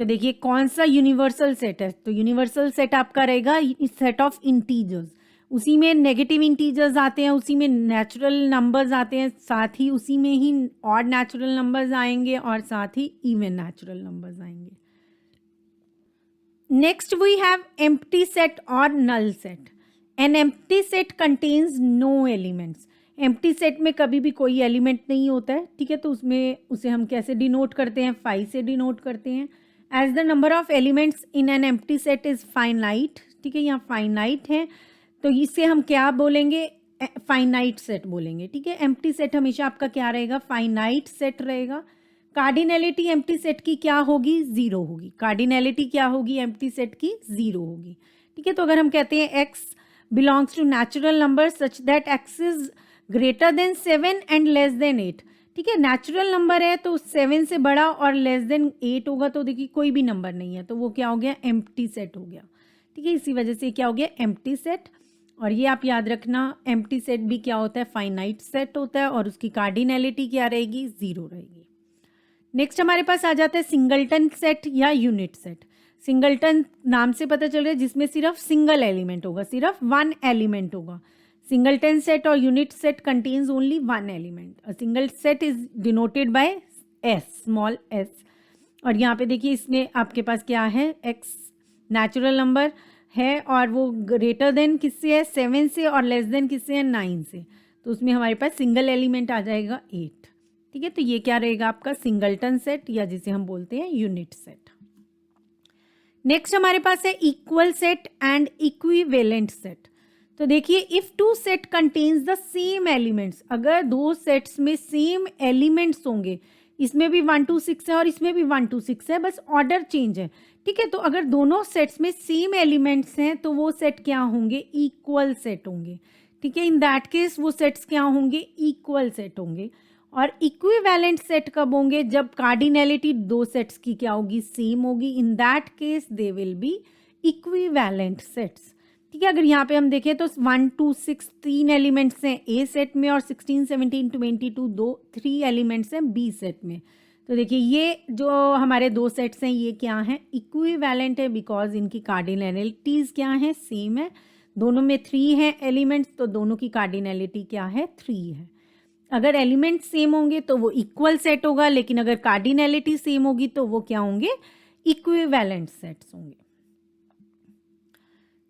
[SPEAKER 1] तो देखिए कौन सा यूनिवर्सल सेट है, तो यूनिवर्सल सेट आपका रहेगा सेट ऑफ इंटीजर्स. उसी में नेगेटिव इंटीजर्स आते हैं, उसी में नेचुरल नंबर्स आते हैं, साथ ही उसी में ही ऑड नेचुरल नंबर्स आएंगे और साथ ही इवन नेचुरल नंबर्स आएंगे. Next we have empty set और null set. An empty set contains no elements. Empty set में कभी भी कोई एलिमेंट नहीं होता है, ठीक है. तो उसमें उसे हम कैसे डिनोट करते हैं? 5 से डिनोट करते हैं. As the number of elements in an empty set is finite, ठीक है, यहाँ फाइनाइट है, तो इससे हम क्या बोलेंगे? फाइनाइट सेट बोलेंगे, ठीक है. एम्प्टी सेट हमेशा आपका क्या रहेगा? फाइनाइट सेट रहेगा. कार्डिनैलिटी एम्प्टी सेट की क्या होगी? 0 होगी. कार्डिनैलिटी क्या होगी एम्प्टी सेट की? 0 होगी, ठीक है. तो अगर हम कहते हैं x belongs to natural number such that x is greater than 7 and less than 8, ठीक है. नेचुरल नंबर है तो 7 से बड़ा और लेस देन 8 होगा, तो देखिए कोई भी नंबर नहीं है, तो वो क्या हो गया? एम्प्टी सेट हो गया, ठीक है. इसी वजह से क्या हो गया? Empty set. और ये आप याद रखना, एम्प्टी सेट भी क्या होता है? फाइनाइट सेट होता है और उसकी कार्डिनैलिटी क्या रहेगी? 0 रहेगी. नेक्स्ट हमारे पास आ जाता है सिंगलटन सेट या यूनिट सेट. सिंगलटन नाम से पता चल रहा है जिसमें सिर्फ सिंगल एलिमेंट होगा, सिर्फ 1 एलिमेंट होगा. सिंगलटन सेट और unit set contains only 1 element. A single set is denoted by s, small s. और यहाँ पे देखिए इसमें आपके पास क्या है? x नेचुरल नंबर है और वो ग्रेटर देन किससे है? 7 से, और लेस देन किससे है? 9 से. तो उसमें हमारे पास सिंगल एलिमेंट आ जाएगा 8, ठीक है. तो ये क्या रहेगा आपका? सिंगलटन सेट या जिसे हम बोलते हैं यूनिट सेट. नेक्स्ट हमारे पास है equal set and equivalent set. तो देखिए if two set contains the same elements, अगर दो सेट्स में सेम एलिमेंट्स होंगे, इसमें भी 1 to 6 है और इसमें भी 1 to 6 है, बस ऑर्डर चेंज है, ठीक है. तो अगर दोनों सेट्स में सेम एलिमेंट्स हैं तो वो सेट क्या होंगे? इक्वल सेट होंगे, ठीक है. इन दैट केस वो सेट्स क्या होंगे? इक्वल सेट होंगे. और इक्विवेलेंट सेट कब होंगे? जब कार्डिनैलिटी दो सेट्स की क्या होगी? सेम होगी. इन that case they will be equivalent sets, ठीक है. अगर यहाँ पे हम देखें तो 1 to 6 3 एलिमेंट्स हैं ए सेट में और 16 17 22 3 एलिमेंट्स हैं बी सेट में. तो देखिए ये जो हमारे दो सेट्स हैं ये क्या हैं? इक्विवेलेंट है, बिकॉज इनकी कार्डिनैलिटीज क्या है? सेम है. दोनों में 3 हैं एलिमेंट्स, तो दोनों की कार्डिनैलिटी क्या है? 3 है. अगर एलिमेंट सेम होंगे तो वो इक्वल सेट होगा, लेकिन अगर कार्डिनैलिटी सेम होगी तो वो क्या होंगे? इक्विवेलेंट सेट्स होंगे.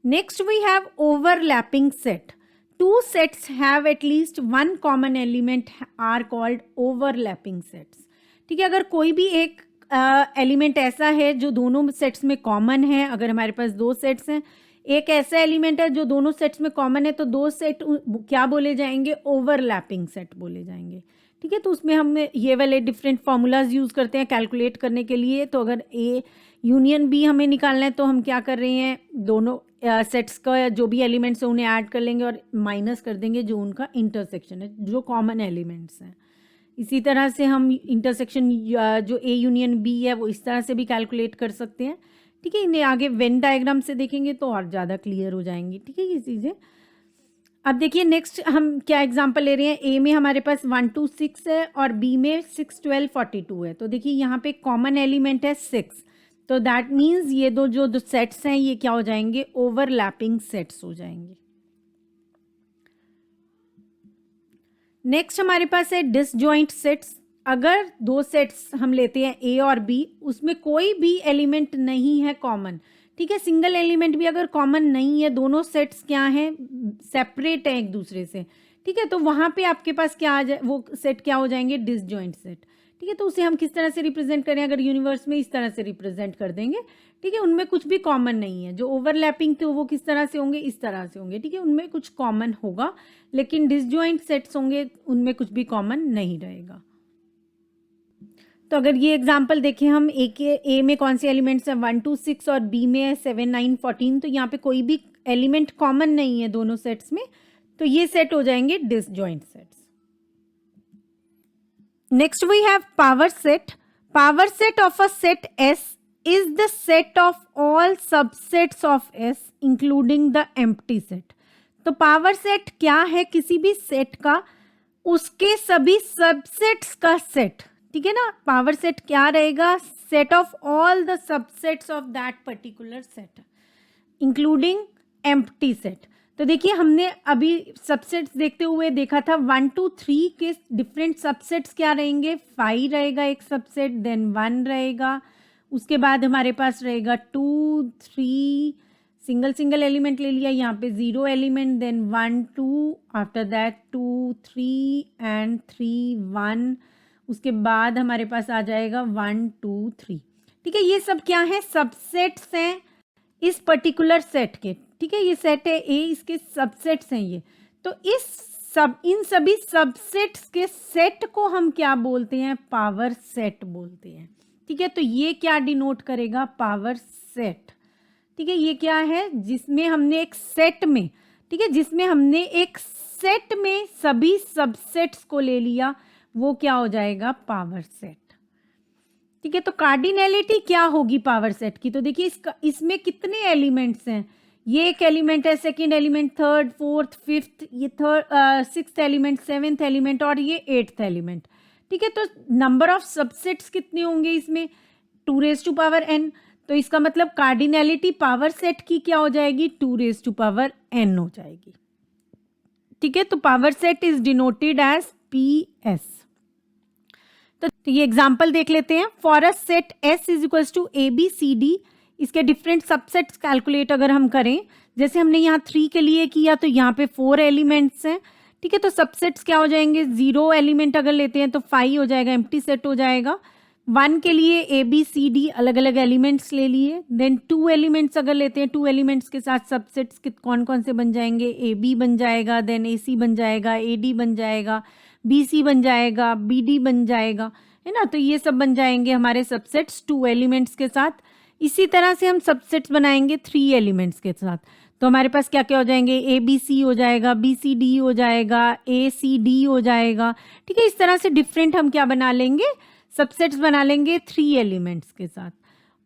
[SPEAKER 1] Next we have overlapping set. Two sets have at least 1 common element are called overlapping sets, ठीक है. अगर कोई भी एक एलिमेंट ऐसा है जो दोनों सेट्स में कॉमन है, अगर हमारे पास दो सेट्स हैं, एक ऐसा एलिमेंट है जो दोनों सेट्स में कॉमन है, तो दो सेट क्या बोले जाएंगे? ओवरलैपिंग सेट बोले जाएंगे, ठीक है. तो उसमें हम ये वाले डिफरेंट फार्मूलाज यूज़ करते हैं कैलकुलेट करने के लिए. तो अगर ए यूनियन बी हमें निकालना है तो हम क्या कर रहे हैं? दोनों सेट्स का जो भी एलिमेंट्स है उन्हें ऐड कर लेंगे और माइनस कर देंगे जो उनका इंटरसेक्शन है, जो कॉमन एलिमेंट्स हैं. इसी तरह से हम इंटरसेक्शन जो ए यूनियन बी है वो इस तरह से भी कैलकुलेट कर सकते हैं, ठीक है. इन्हें आगे वेन डायग्राम से देखेंगे तो और ज़्यादा क्लियर हो जाएंगी, ठीक है, ये चीज़ें. अब देखिए नेक्स्ट हम क्या एग्जांपल ले रहे हैं. ए में हमारे पास 1 to 6 है और बी में 6 12 42 है. तो देखिए यहाँ पे कॉमन एलिमेंट है 6, तो दैट मीन्स ये दो सेट्स हैं ये क्या हो जाएंगे? ओवरलैपिंग सेट्स हो जाएंगे. नेक्स्ट हमारे पास है डिसजॉइंट सेट्स. अगर दो सेट्स हम लेते हैं ए और बी, उसमें कोई भी एलिमेंट नहीं है कॉमन, ठीक है. सिंगल एलिमेंट भी अगर कॉमन नहीं है, दोनों सेट्स क्या हैं? सेपरेट है एक दूसरे से, ठीक है. तो वहाँ पे आपके पास क्या आ जाए? वो सेट क्या हो जाएंगे? डिसजॉइंट सेट, ठीक है. तो उसे हम किस तरह से रिप्रेजेंट करें? अगर यूनिवर्स में इस तरह से रिप्रेजेंट कर देंगे, ठीक है. उनमें कुछ भी कॉमन नहीं है. जो ओवरलैपिंग थे वो किस तरह से होंगे? इस तरह से होंगे, ठीक है. उनमें कुछ कॉमन होगा, लेकिन डिसजॉइंट सेट्स होंगे उनमें कुछ भी कॉमन नहीं रहेगा. तो अगर ये एग्जाम्पल देखें हम, ए में कौन से एलिमेंट्स हैं? 1 to 6 और बी में है 7 9 14. तो यहाँ पे कोई भी एलिमेंट कॉमन नहीं है दोनों सेट्स में, तो ये सेट हो जाएंगे disjoint sets. Next we have power set. Power set of a set S is the set of all subsets of S including the empty set. तो पावर सेट क्या है? किसी भी सेट का उसके सभी सबसेट्स का सेट, ठीक है ना. पावर सेट क्या रहेगा? Set of all the subsets of that particular set including empty set. तो देखिए हमने अभी सबसेट्स देखते हुए देखा था 1 2 3 के डिफरेंट सबसेट्स क्या रहेंगे, 5 रहेगा एक सबसेट, देन 1 रहेगा, उसके बाद हमारे पास रहेगा 2 3 सिंगल सिंगल एलिमेंट ले लिया, यहाँ पे 0 element, then 1 2, after that 2 3 and 3 1, उसके बाद हमारे पास आ जाएगा 1 2 3। ठीक है, ये सब क्या है, सबसेट्स हैं इस पर्टिकुलर सेट के। ठीक है, ये सेट है ए, इसके सबसेट्स हैं ये। तो इन सभी सबसेट्स के सेट को हम क्या बोलते हैं, पावर सेट बोलते हैं। ठीक है, तो ये क्या डिनोट करेगा, पावर सेट। ठीक है, ये क्या है, जिसमें हमने एक सेट में, ठीक है, जिसमें हमने एक सेट में सभी सबसेट्स को ले लिया, वो क्या हो जाएगा, पावर सेट। ठीक है, तो कार्डिनैलिटी क्या होगी पावर सेट की, तो देखिए इसमें कितने एलिमेंट्स हैं, ये एक एलिमेंट है, second element, third, fourth, fifth, ये सिक्स्थ एलिमेंट, सेवेंथ एलिमेंट और ये एट्थ एलिमेंट। ठीक है, तो नंबर ऑफ सबसेट्स कितने होंगे इसमें, 2n। तो इसका मतलब कार्डिनैलिटी पावर सेट की क्या हो जाएगी, 2n हो जाएगी। ठीक है, तो power set is denoted as PS। तो ये एग्जाम्पल देख लेते हैं। For a set S is equals to ABCD, इसके डिफरेंट सबसेट्स कैलकुलेट अगर हम करें, जैसे हमने यहाँ 3 के लिए किया, तो यहाँ पे 4 एलिमेंट्स हैं। ठीक है, तो सबसेट्स क्या हो जाएंगे, 0 एलिमेंट अगर लेते हैं तो 5 हो जाएगा, एम्प्टी सेट हो जाएगा। 1 के लिए ABCD अलग अलग एलिमेंट्स ले लिए, देन 2 एलिमेंट्स अगर लेते हैं, 2 एलिमेंट्स के साथ सबसेट्स कौन कौन से बन जाएंगे, AB बन जाएगा, देन AC बन जाएगा, AD बन जाएगा, BC बन जाएगा, BD बन जाएगा, है ना। तो ये सब बन जाएंगे हमारे सबसेट्स 2 एलिमेंट्स के साथ। इसी तरह से हम सबसेट्स बनाएंगे 3 एलिमेंट्स के साथ, तो हमारे पास क्या क्या हो जाएंगे, ABC हो जाएगा, BCD हो जाएगा, ACD हो जाएगा। ठीक है, इस तरह से डिफरेंट हम क्या बना लेंगे, सबसेट्स बना लेंगे 3 एलिमेंट्स के साथ।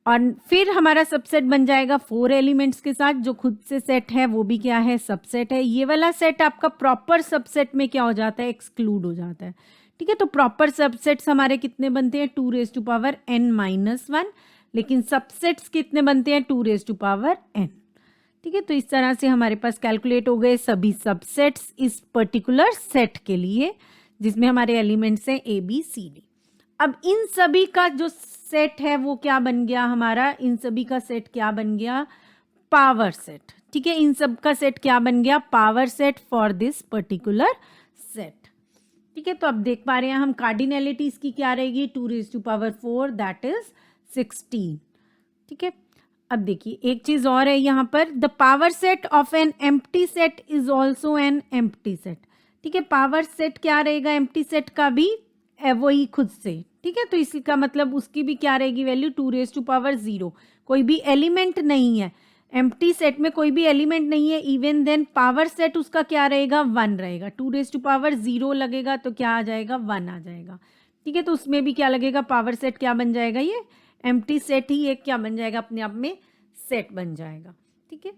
[SPEAKER 1] और फिर हमारा सबसेट बन जाएगा 4 एलिमेंट्स के साथ, जो खुद से सेट है वो भी क्या है, सबसेट है। ये वाला सेट आपका प्रॉपर सबसेट में क्या हो जाता है, एक्सक्लूड हो जाता है। ठीक है, तो प्रॉपर सबसेट्स हमारे कितने बनते हैं, 2n-1, लेकिन सबसेट्स कितने बनते हैं, 2n। ठीक है, तो इस तरह से हमारे पास कैलकुलेट हो गए सभी सबसेट्स इस पर्टिकुलर सेट के लिए, जिसमें हमारे एलिमेंट्स हैं ABCD। अब इन सभी का जो सेट है वो क्या बन गया हमारा, इन सभी का सेट क्या बन गया, पावर सेट। ठीक है, इन सब का सेट क्या बन गया, power set for this particular set. ठीक है, तो अब देख पा रहे हैं हम कार्डिनैलिटी इसकी क्या रहेगी, 2^4 दैट इज 16। ठीक है, अब देखिए एक चीज और है यहाँ पर, the power set of N empty set is also N empty set. ठीक है, पावर सेट क्या रहेगा एम्प्टी सेट का भी, वही खुद से। ठीक है, तो इसका मतलब उसकी भी क्या रहेगी वैल्यू, 2^0, कोई भी एलिमेंट नहीं है एम्प्टी सेट में, कोई भी एलिमेंट नहीं है, इवन देन पावर सेट उसका क्या रहेगा, 1 रहेगा। 2^0 लगेगा तो क्या आ जाएगा, 1 आ जाएगा। ठीक है, तो उसमें भी क्या लगेगा, पावर सेट क्या बन जाएगा, ये एम्प्टी सेट ही एक क्या बन जाएगा, अपने आप में सेट बन जाएगा। ठीक है,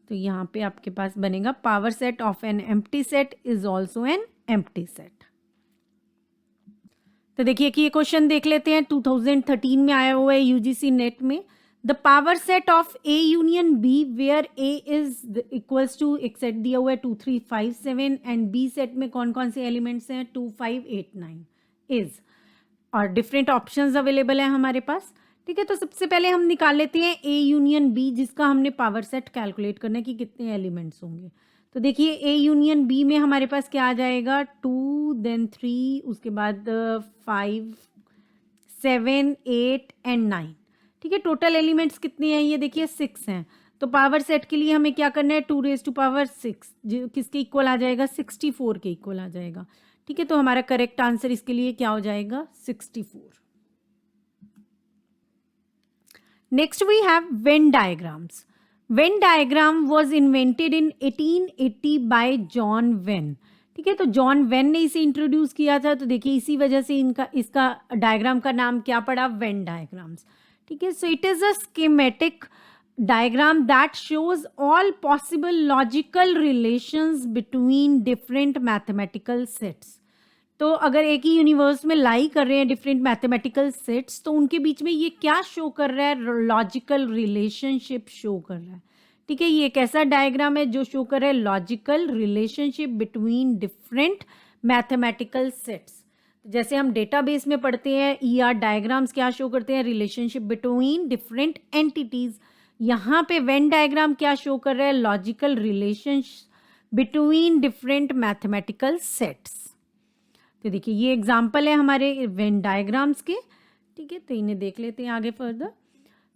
[SPEAKER 1] तो यहाँ पे आपके पास बनेगा power set of N empty set is also N empty set. तो देखिए कि ये क्वेश्चन देख लेते हैं, 2013 में आया हुआ है UGC नेट में। The power set of A union B where A is equals to, एक सेट दिया हुआ है 2 3 5 7 एंड B सेट में कौन कौन से एलिमेंट्स हैं, 2 5 8 9 इज, और डिफरेंट ऑप्शंस अवेलेबल है हमारे पास। ठीक है, तो सबसे पहले हम निकाल लेते हैं A यूनियन B, जिसका हमने पावर सेट कैलकुलेट करना है कि कितने एलिमेंट्स होंगे। तो देखिए A यूनियन B में हमारे पास क्या आ जाएगा, 2 देन 3, उसके बाद 5 7 8 एंड 9। ठीक है, टोटल एलिमेंट्स कितने हैं, ये देखिए 6 हैं। तो पावर सेट के लिए हमें क्या करना है, 2^6 जो किसके इक्वल आ जाएगा, 64 के इक्वल आ जाएगा। ठीक है, तो हमारा करेक्ट आंसर इसके लिए क्या हो जाएगा, 64। Next we have Venn diagrams. Venn diagram was invented in 1880 by John Venn. ठीक है, तो जॉन वेन ने इसे इंट्रोड्यूस किया था, तो देखिए इसी वजह से इसका डायग्राम का नाम क्या पड़ा, वेन डायग्राम्स। ठीक है, so it is a schematic diagram that shows all possible logical relations between different mathematical sets. तो अगर एक ही यूनिवर्स में लाई कर रहे हैं डिफरेंट मैथमेटिकल सेट्स, तो उनके बीच में ये क्या शो कर रहा है, लॉजिकल रिलेशनशिप शो कर रहा है। ठीक है, ये एक ऐसा डायग्राम है जो शो कर रहा है logical relationship between different mathematical sets. जैसे हम डेटाबेस में पढ़ते हैं ईआर डायग्राम्स क्या शो करते हैं, रिलेशनशिप बिटवीन डिफरेंट एंटिटीज। यहाँ पे वेन डायग्राम क्या शो कर रहा है, logical relationship between different mathematical sets. तो देखिए ये एग्जांपल है हमारे वेन डायग्राम्स के। ठीक है, तो इन्हें देख लेते हैं आगे फर्दर।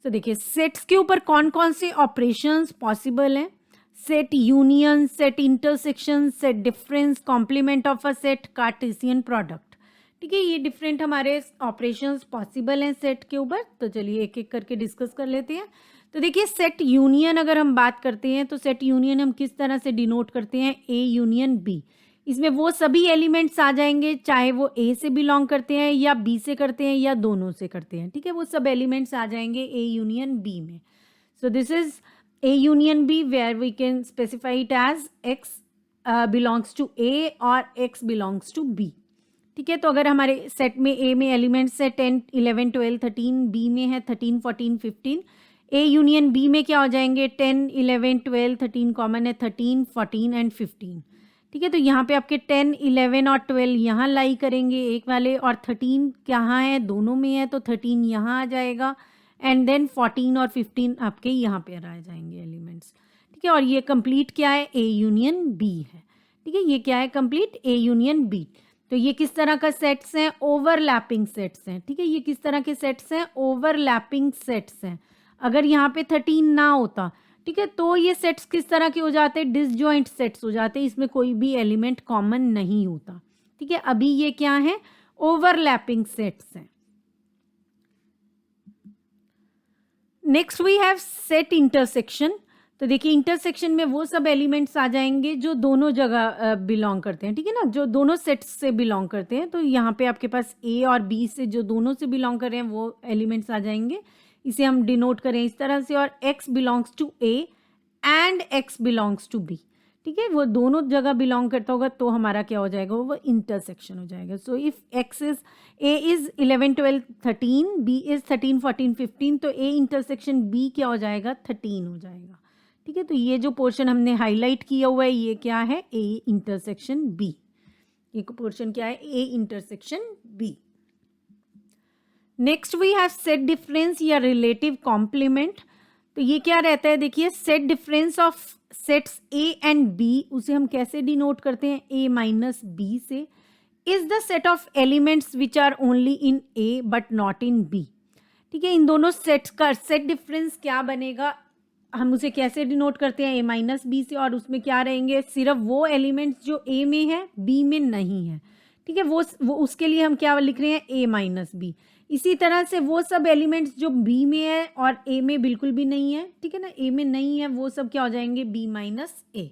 [SPEAKER 1] तो देखिए सेट्स के ऊपर कौन कौन से ऑपरेशंस पॉसिबल हैं, set union, set intersection, set difference, complement of a set, Cartesian product. ठीक है, ये डिफरेंट हमारे ऑपरेशंस पॉसिबल हैं सेट के ऊपर। तो चलिए एक एक करके डिस्कस कर लेते हैं। तो देखिए सेट यूनियन अगर हम बात करते हैं तो सेट यूनियन हम किस तरह से डिनोट करते हैं, ए यूनियन बी। इसमें वो सभी एलिमेंट्स आ जाएंगे चाहे वो ए से बिलोंग करते हैं या बी से करते हैं या दोनों से करते हैं। ठीक है, वो सब एलिमेंट्स आ जाएंगे ए यूनियन बी में। So this is A union B where we can specify it as x belongs to A और एक्स बिलोंग्स टू बी। ठीक है, तो अगर हमारे सेट में ए में एलिमेंट्स है 10, 11, 12, 13, बी में है 13, 14, 15, ए यूनियन बी में क्या हो जाएंगे 10, 11, 12, 13 कॉमन है 13, 14 एंड 15। ठीक है, तो यहाँ पे आपके 10, 11 और 12 यहाँ लाई करेंगे एक वाले, और 13 कहाँ है, दोनों में है, तो 13 यहाँ आ जाएगा एंड देन 14 और 15 आपके यहाँ पे आ जाएंगे एलिमेंट्स। ठीक है, और ये कंप्लीट क्या है, ए यूनियन बी है। ठीक है, ये क्या है, कंप्लीट ए यूनियन बी। तो ये किस तरह का सेट्स हैं, ओवरलैपिंग सेट्स हैं। ठीक है, ये किस तरह के सेट्स हैं, ओवरलैपिंग सेट्स हैं। अगर यहाँ पे 13 ना होता, ठीक है, तो ये सेट्स किस तरह के हो जाते हैं, डिसजॉइंट सेट्स हो जाते हैं, इसमें कोई भी एलिमेंट कॉमन नहीं होता। ठीक है, अभी ये क्या है, ओवरलैपिंग सेट्स हैं। Next we have set intersection. तो देखिए इंटरसेक्शन में वो सब एलिमेंट्स आ जाएंगे जो दोनों जगह बिलोंग करते हैं। ठीक है ना, जो दोनों सेट्स से बिलोंग करते हैं। तो यहाँ पे आपके पास ए और बी से जो दोनों से बिलोंग कर रहे हैं वो एलिमेंट्स आ जाएंगे। इसे हम डिनोट करें इस तरह से, और x belongs to a and x belongs to b। ठीक है, वो दोनों जगह बिलोंग करता होगा तो हमारा क्या हो जाएगा, वो इंटरसेक्शन हो जाएगा। So if x is a is 11, 12, 13, b is 13, 14, 15, तो a इंटरसेक्शन b क्या हो जाएगा, 13 हो जाएगा। ठीक है, तो ये जो पोर्शन हमने हाईलाइट किया हुआ है ये क्या है, a इंटरसेक्शन b। ये पोर्शन क्या है, a intersection b। Next we have set difference या रिलेटिव कॉम्प्लीमेंट। तो ये क्या रहता है, देखिए set difference of sets A and B, उसे हम कैसे डिनोट करते हैं, ए माइनस बी से, is the set of elements which are only in A but not in B. ठीक है, इन दोनों सेट्स का सेट डिफरेंस क्या बनेगा, हम उसे कैसे डिनोट करते हैं, ए माइनस बी से, और उसमें क्या रहेंगे, सिर्फ वो एलिमेंट्स जो ए में है बी में नहीं है। ठीक है, वो उसके लिए हम क्या लिख रहे हैं, ए माइनस बी। इसी तरह से वो सब एलिमेंट्स जो बी में है और ए में बिल्कुल भी नहीं है, ठीक है ना, ए में नहीं है, वो सब क्या हो जाएंगे, बी माइनस ए।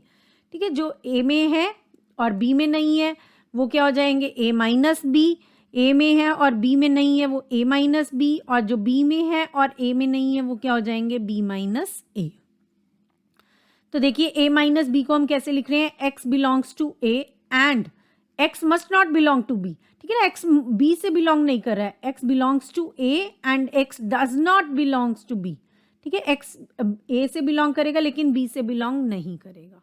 [SPEAKER 1] ठीक है, जो ए में है और बी में नहीं है वो क्या हो जाएंगे, ए माइनस बी। ए में है और बी में नहीं है वो ए माइनस बी, और जो बी में है और ए में नहीं है वो क्या हो जाएंगे, बी माइनस ए। तो देखिए ए माइनस बी को हम कैसे लिख रहे हैं, X belongs to A and X must not belong to B. ठीक है ना, एक्स बी से बिलोंग नहीं कर रहा है, X belongs to A and X does not belongs to B. ठीक है, एक्स ए से बिलोंग करेगा लेकिन बी से बिलोंग नहीं करेगा।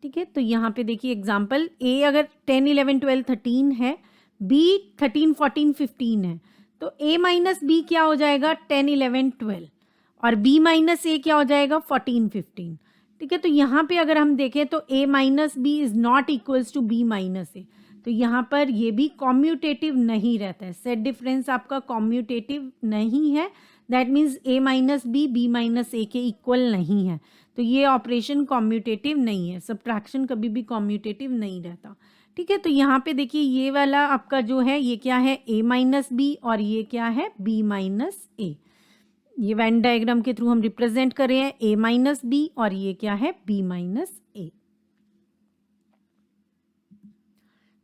[SPEAKER 1] ठीक है, तो यहाँ पे देखिए एग्जाम्पल, ए अगर 10, 11, 12, 13 है, बी 13, 14, 15 है, तो ए माइनस बी क्या हो जाएगा, 10, 11, 12, और बी माइनस ए क्या हो जाएगा, 14, 15। ठीक है, तो यहाँ पे अगर हम देखें तो a minus B is not equals to b minus A, तो यहाँ पर ये भी कॉम्यूटेटिव नहीं रहता है, सेट डिफरेंस आपका कॉम्यूटेटिव नहीं है। That means a minus B minus A के इक्वल नहीं है, तो ये ऑपरेशन कॉम्यूटेटिव नहीं है, सब्ट्रैक्शन कभी भी कॉम्यूटेटिव नहीं रहता। ठीक है, तो यहाँ पे देखिए ये वाला आपका जो है ये क्या है, a माइनस बी, और ये क्या है, b माइनस ए। ये वेन डायग्राम के थ्रू हम रिप्रेजेंट कर रहे हैं a माइनस बी, और ये क्या है, b minus A.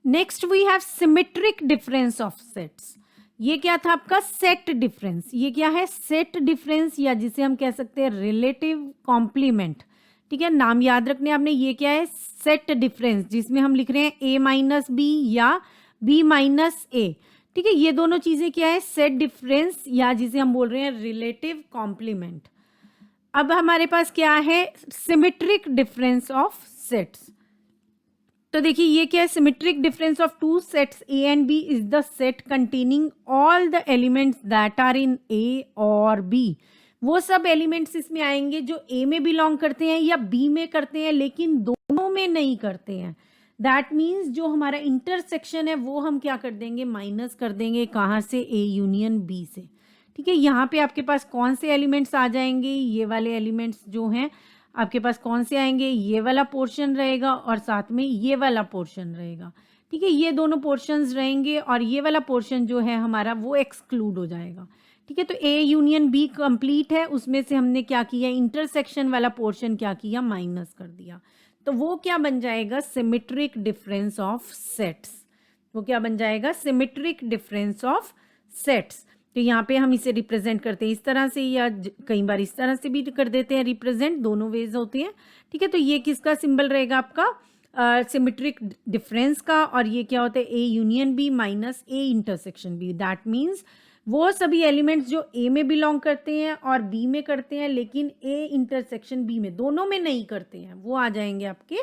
[SPEAKER 1] Next we have symmetric difference of sets. ये क्या था आपका, सेट डिफरेंस। ये क्या है, सेट डिफरेंस, या जिसे हम कह सकते हैं रिलेटिव कॉम्प्लीमेंट। ठीक है, नाम याद रखने आपने, ये क्या है, सेट डिफरेंस, जिसमें हम लिख रहे हैं a माइनस बी या b माइनस ए। ठीक है, ये दोनों चीजें क्या है, सेट डिफरेंस, या जिसे हम बोल रहे हैं रिलेटिव कॉम्प्लीमेंट। अब हमारे पास क्या है, सिमेट्रिक डिफरेंस ऑफ सेट्स। तो देखिए ये क्या है, symmetric difference of two sets A and B is the set containing all the elements that are in A और बी। वो सब एलिमेंट्स इसमें आएंगे जो ए में बिलोंग करते हैं या बी में करते हैं लेकिन दोनों में नहीं करते हैं। दैट मीन्स जो हमारा इंटरसेक्शन है वो हम क्या कर देंगे, माइनस कर देंगे, कहाँ से, ए यूनियन बी से। ठीक है, यहाँ पे आपके पास कौन से एलिमेंट्स आ जाएंगे, ये वाले एलिमेंट्स जो हैं आपके पास कौन से आएंगे, ये वाला पोर्शन रहेगा और साथ में ये वाला पोर्शन रहेगा। ठीक है, ये दोनों पोर्शंस रहेंगे और ये वाला पोर्शन जो है हमारा वो एक्सक्लूड हो जाएगा। ठीक है, तो ए यूनियन बी कंप्लीट है, उसमें से हमने क्या किया, इंटरसेक्शन वाला पोर्शन क्या किया, माइनस कर दिया। तो वो क्या बन जाएगा, सिमेट्रिक डिफरेंस ऑफ सेट्स। वो क्या बन जाएगा, सिमेट्रिक डिफरेंस ऑफ सेट्स। तो यहाँ पे हम इसे रिप्रेजेंट करते हैं इस तरह से या कई बार इस तरह से भी कर देते हैं रिप्रेजेंट, दोनों वेज होते हैं। ठीक है, तो ये किसका सिंबल रहेगा आपका, सिमेट्रिक डिफरेंस का, और ये क्या होता है, A union B minus A intersection B. That means वो सभी एलिमेंट्स जो ए में बिलोंग करते हैं और बी में करते हैं लेकिन ए इंटरसेक्शन बी में, दोनों में नहीं करते हैं, वो आ जाएंगे आपके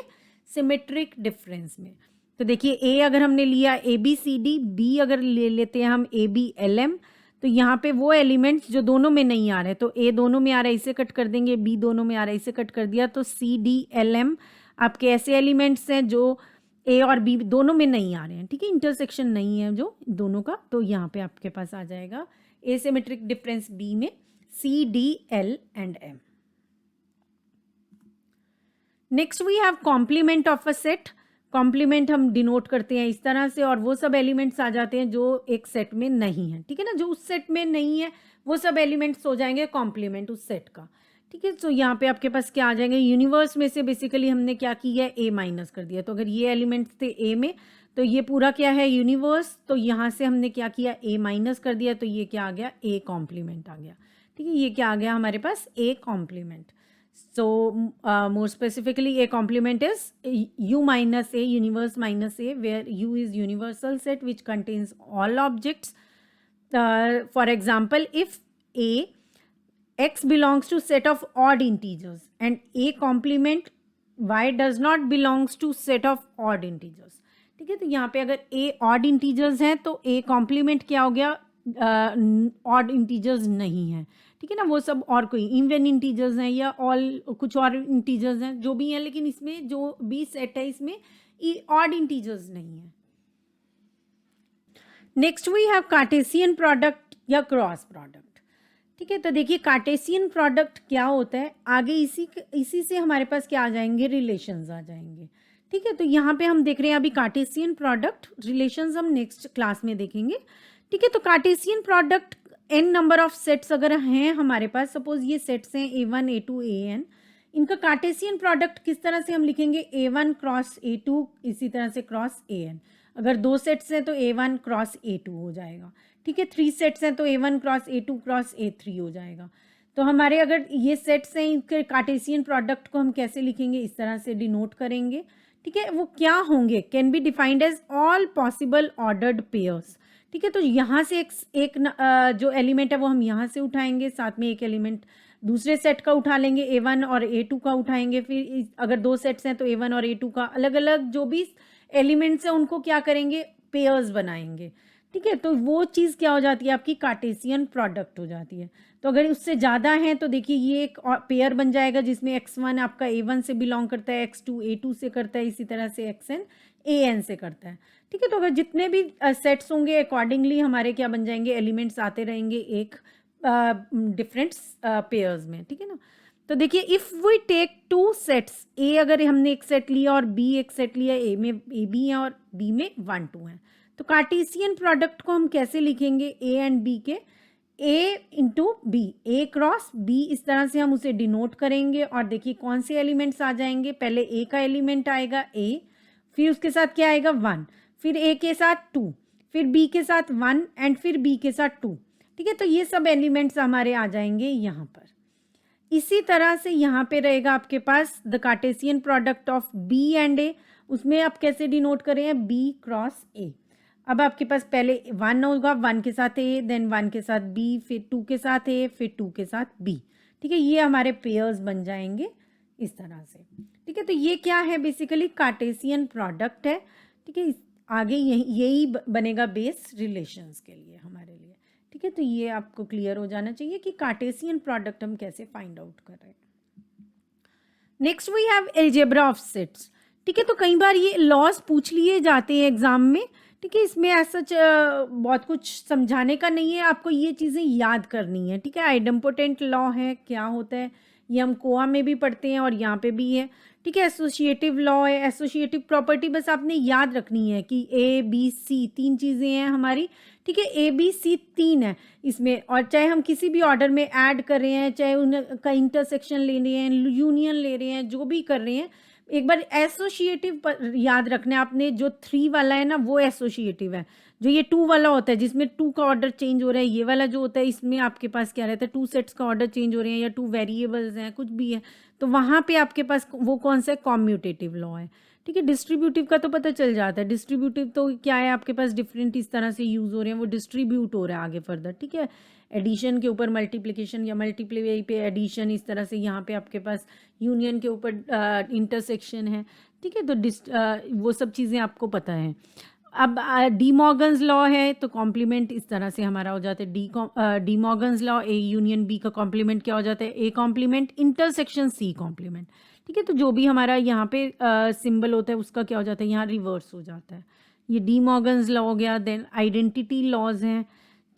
[SPEAKER 1] सिमेट्रिक डिफरेंस में। तो देखिए ए अगर हमने लिया A B C D, B अगर ले लेते हैं हम ए बी एल एम, तो यहाँ पे वो एलिमेंट्स जो दोनों में नहीं आ रहे, तो ए दोनों में आ रहा है इसे कट कर देंगे, बी दोनों में आ रहा है इसे कट कर दिया, तो सी डी एल एम आपके ऐसे एलिमेंट्स हैं जो ए और बी दोनों में नहीं आ रहे हैं। ठीक है, इंटरसेक्शन नहीं है जो दोनों का, तो यहाँ पे आपके पास आ जाएगा एसिमेट्रिक डिफरेंस बी में C D L and M. Next we have complement of a set. Complement हम डिनोट करते हैं इस तरह से, और वो सब एलिमेंट्स आ जाते हैं जो एक सेट में नहीं है। ठीक है ना, जो उस सेट में नहीं है वो सब एलिमेंट्स हो जाएंगे कॉम्प्लीमेंट उस सेट का। ठीक है, तो यहाँ पे आपके पास क्या आ जाएंगे, यूनिवर्स में से बेसिकली हमने क्या किया, ए माइनस कर दिया। तो अगर ये एलिमेंट्स थे ए में तो ये पूरा क्या है, यूनिवर्स, तो यहाँ से हमने क्या किया, ए माइनस कर दिया, तो ये क्या आ गया, ए कॉम्प्लीमेंट आ गया। ठीक है, ये क्या आ गया हमारे पास, A complement. So more specifically, a complement is U minus A, universe minus A, where U is universal set which contains all objects. For example, if A, X belongs to set of odd integers and A complement Y does not belongs to set of odd integers. ठीक है, तो यहाँ पे अगर A odd integers हैं तो A complement क्या हो गया, odd integers नहीं है। ठीक है ना, वो सब और कोई इवन इंटीजर्स हैं या ऑल कुछ और इंटीजर्स हैं जो भी हैं, लेकिन इसमें जो बी सेट है इसमें ऑड इंटीजर्स नहीं है। Next we have Cartesian product या क्रॉस प्रोडक्ट। ठीक है, तो देखिए कार्टेशियन प्रोडक्ट क्या होता है, आगे इसी से हमारे पास क्या आ जाएंगे, रिलेशंस आ जाएंगे। ठीक है, तो यहाँ पे हम देख रहे हैं अभी कार्टेशियन प्रोडक्ट, रिलेशंस हम नेक्स्ट क्लास में देखेंगे। ठीक है, तो Cartesian product n number of sets अगर हैं हमारे पास, सपोज ये सेट्स हैं A1 A2 AN, इनका कार्टेशियन प्रोडक्ट किस तरह से हम लिखेंगे, A1 क्रॉस A2 इसी तरह से क्रॉस AN। अगर 2 सेट्स हैं तो A1 क्रॉस A2 हो जाएगा। ठीक है, 3 सेट्स हैं तो A1 cross A2 cross A3 हो जाएगा। तो हमारे अगर ये सेट्स हैं, इनके कार्टेशियन प्रोडक्ट को हम कैसे लिखेंगे, इस तरह से डिनोट करेंगे। ठीक है, वो क्या होंगे, can be defined as all possible ordered pairs. ठीक है, तो यहाँ से एक जो एलिमेंट है वो हम यहाँ से उठाएंगे, साथ में एक एलिमेंट दूसरे सेट का उठा लेंगे, A1 और A2 का उठाएंगे। फिर अगर 2 सेट्स हैं तो A1 और A2 का अलग अलग जो भी एलिमेंट्स हैं उनको क्या करेंगे, पेयर्स बनाएंगे। ठीक है, तो वो चीज़ क्या हो जाती है, आपकी कार्टेशियन प्रोडक्ट हो जाती है। तो अगर उससे ज़्यादा है तो देखिए ये एक पेयर बन जाएगा जिसमें x1 आपका A1 से बिलोंग करता है, x2 A2 से करता है, इसी तरह से xn AN से करता है। ठीक है, तो अगर जितने भी सेट्स होंगे अकॉर्डिंगली हमारे क्या बन जाएंगे, एलिमेंट्स आते रहेंगे एक डिफरेंट पेयर्स में। ठीक है ना, तो देखिए इफ़ वी टेक 2 सेट्स, ए अगर हमने एक सेट लिया और बी एक सेट लिया, ए में ए बी है और बी में 1 2 है, तो कार्टेशियन प्रोडक्ट को हम कैसे लिखेंगे, ए एंड बी के, ए इंटू बी, ए क्रॉस बी, इस तरह से हम उसे डिनोट करेंगे। और देखिए कौन से एलिमेंट्स आ जाएंगे, पहले ए का एलिमेंट आएगा ए, फिर उसके साथ क्या आएगा 1, फिर ए के साथ 2, फिर बी के साथ 1 एंड फिर बी के साथ 2। ठीक है, तो ये सब एलिमेंट्स हमारे आ जाएंगे यहाँ पर। इसी तरह से यहाँ पे रहेगा आपके पास the Cartesian product of B and A, उसमें आप कैसे डिनोट करें, बी क्रॉस ए। अब आपके पास पहले 1 होगा, 1 के साथ ए, देन 1 के साथ बी, फिर 2 के साथ ए, फिर 2 के साथ बी। ठीक है, ये हमारे पेयर्स बन जाएंगे इस तरह से। ठीक है, तो ये क्या है, बेसिकली कार्टेशियन प्रोडक्ट है। ठीक है, आगे यही बनेगा बेस रिलेशंस के लिए हमारे लिए। ठीक है, तो ये आपको क्लियर हो जाना चाहिए कि कार्टेशियन प्रोडक्ट हम कैसे फाइंड आउट कर रहे हैं। Next we have algebra of sets. ठीक है, तो कई बार ये लॉज पूछ लिए जाते हैं एग्जाम में। ठीक है, इसमें ऐसा बहुत कुछ समझाने का नहीं है, आपको ये चीज़ें याद करनी है। ठीक है, आइडेम्पोटेंट लॉ है, क्या होता है ये हम कोआ में भी पढ़ते हैं और यहाँ पे भी है। ठीक है, एसोसिएटिव लॉ है, एसोसिएटिव प्रॉपर्टी बस आपने याद रखनी है कि ए बी सी 3 चीज़ें हैं हमारी। ठीक है, ए बी सी 3 है इसमें, और चाहे हम किसी भी ऑर्डर में ऐड कर रहे हैं, चाहे उनका इंटरसेक्शन ले रहे हैं, यूनियन ले रहे हैं, जो भी कर रहे हैं, एक बार एसोसिएटिव याद रखना है आपने। जो 3 वाला है ना वो एसोसिएटिव है। जो ये 2 वाला होता है जिसमें 2 का ऑर्डर चेंज हो रहा है, ये वाला जो होता है इसमें आपके पास क्या रहता है, 2 सेट्स का ऑर्डर चेंज हो रहे हैं या 2 वेरिएबल्स हैं, कुछ भी है, तो वहाँ पे आपके पास वो कौन सा कॉम्यूटेटिव लॉ है। ठीक है, डिस्ट्रीब्यूटिव का तो पता चल जाता है। डिस्ट्रीब्यूटिव तो क्या है, आपके पास डिफरेंट इस तरह से यूज़ हो रहे हैं, वो डिस्ट्रीब्यूट हो रहा है आगे फर्दर। ठीक है, एडिशन के ऊपर मल्टीप्लिकेशन या मल्टीप्लाई पे एडिशन, इस तरह से यहाँ पे आपके पास यूनियन के ऊपर इंटरसेक्शन है। ठीक है, तो वो सब चीज़ें आपको पता है। अब डी मॉर्गन्स लॉ है, तो कॉम्प्लीमेंट इस तरह से हमारा हो जाता है De Morgan's law, A union B का कॉम्प्लीमेंट क्या हो जाता है, A complement intersection C complement. ठीक है, तो जो भी हमारा यहाँ पे सिंबल होता है उसका क्या हो जाता है, यहाँ रिवर्स हो जाता है। ये डी मॉर्गन्स लॉ हो गया। देन आइडेंटिटी लॉज हैं,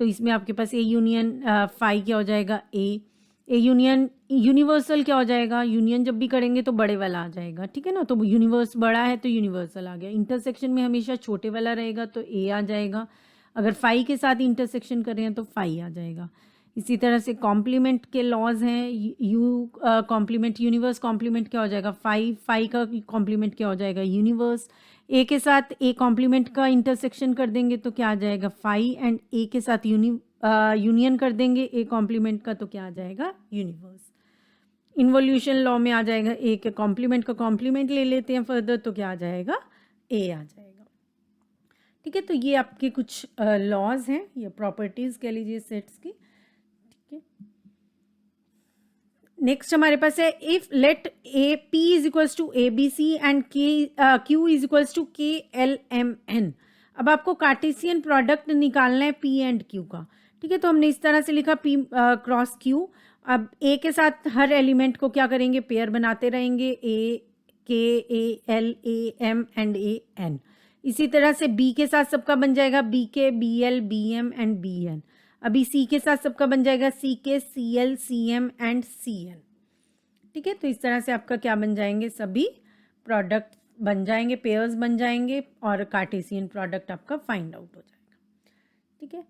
[SPEAKER 1] तो इसमें आपके पास ए यूनियन फाई क्या हो जाएगा, ए यूनियन यूनिवर्सल क्या हो जाएगा, यूनियन जब भी करेंगे तो बड़े वाला आ जाएगा। ठीक है ना, तो यूनिवर्स बड़ा है तो यूनिवर्सल आ गया। इंटरसेक्शन में हमेशा छोटे वाला रहेगा तो ए आ जाएगा। अगर फाई के साथ इंटरसेक्शन कर रहे हैं तो फाई आ जाएगा। इसी तरह से कॉम्प्लीमेंट के लॉज हैं, यू कॉम्प्लीमेंट यूनिवर्स कॉम्प्लीमेंट क्या हो जाएगा, फाई का कॉम्प्लीमेंट क्या हो जाएगा, यूनिवर्स। ए के साथ ए कॉम्प्लीमेंट का इंटरसेक्शन कर देंगे तो क्या आ जाएगा, फाई, एंड ए के साथ यूनियन कर देंगे ए कॉम्प्लीमेंट का तो क्या आ जाएगा, यूनिवर्स। इन्वोल्यूशन लॉ में आ जाएगा, ए के कॉम्प्लीमेंट का कॉम्प्लीमेंट ले लेते हैं फर्दर तो क्या आ जाएगा, ए आ जाएगा। ठीक है, तो ये आपके कुछ लॉज हैं या प्रॉपर्टीज़ कह लीजिए सेट्स की। ठीक है, नेक्स्ट हमारे पास है, if let a P is equals to A B C and Q is equals to K L M N. अब आपको कार्टेशियन प्रोडक्ट निकालना है पी एंड क्यू का। ठीक है, तो हमने इस तरह से लिखा पी क्रॉस क्यू। अब ए के साथ हर एलिमेंट को क्या करेंगे, पेयर बनाते रहेंगे, A K A L A M and A N. इसी तरह से बी के साथ सबका बन जाएगा B K B L B M and B N. अभी सी के साथ सबका बन जाएगा C K C L C M and C N. ठीक है, तो इस तरह से आपका क्या बन जाएंगे, सभी प्रोडक्ट बन जाएंगे, पेयर्स बन जाएंगे और कार्टेशियन प्रोडक्ट आपका फाइंड आउट हो जाएगा। ठीक है,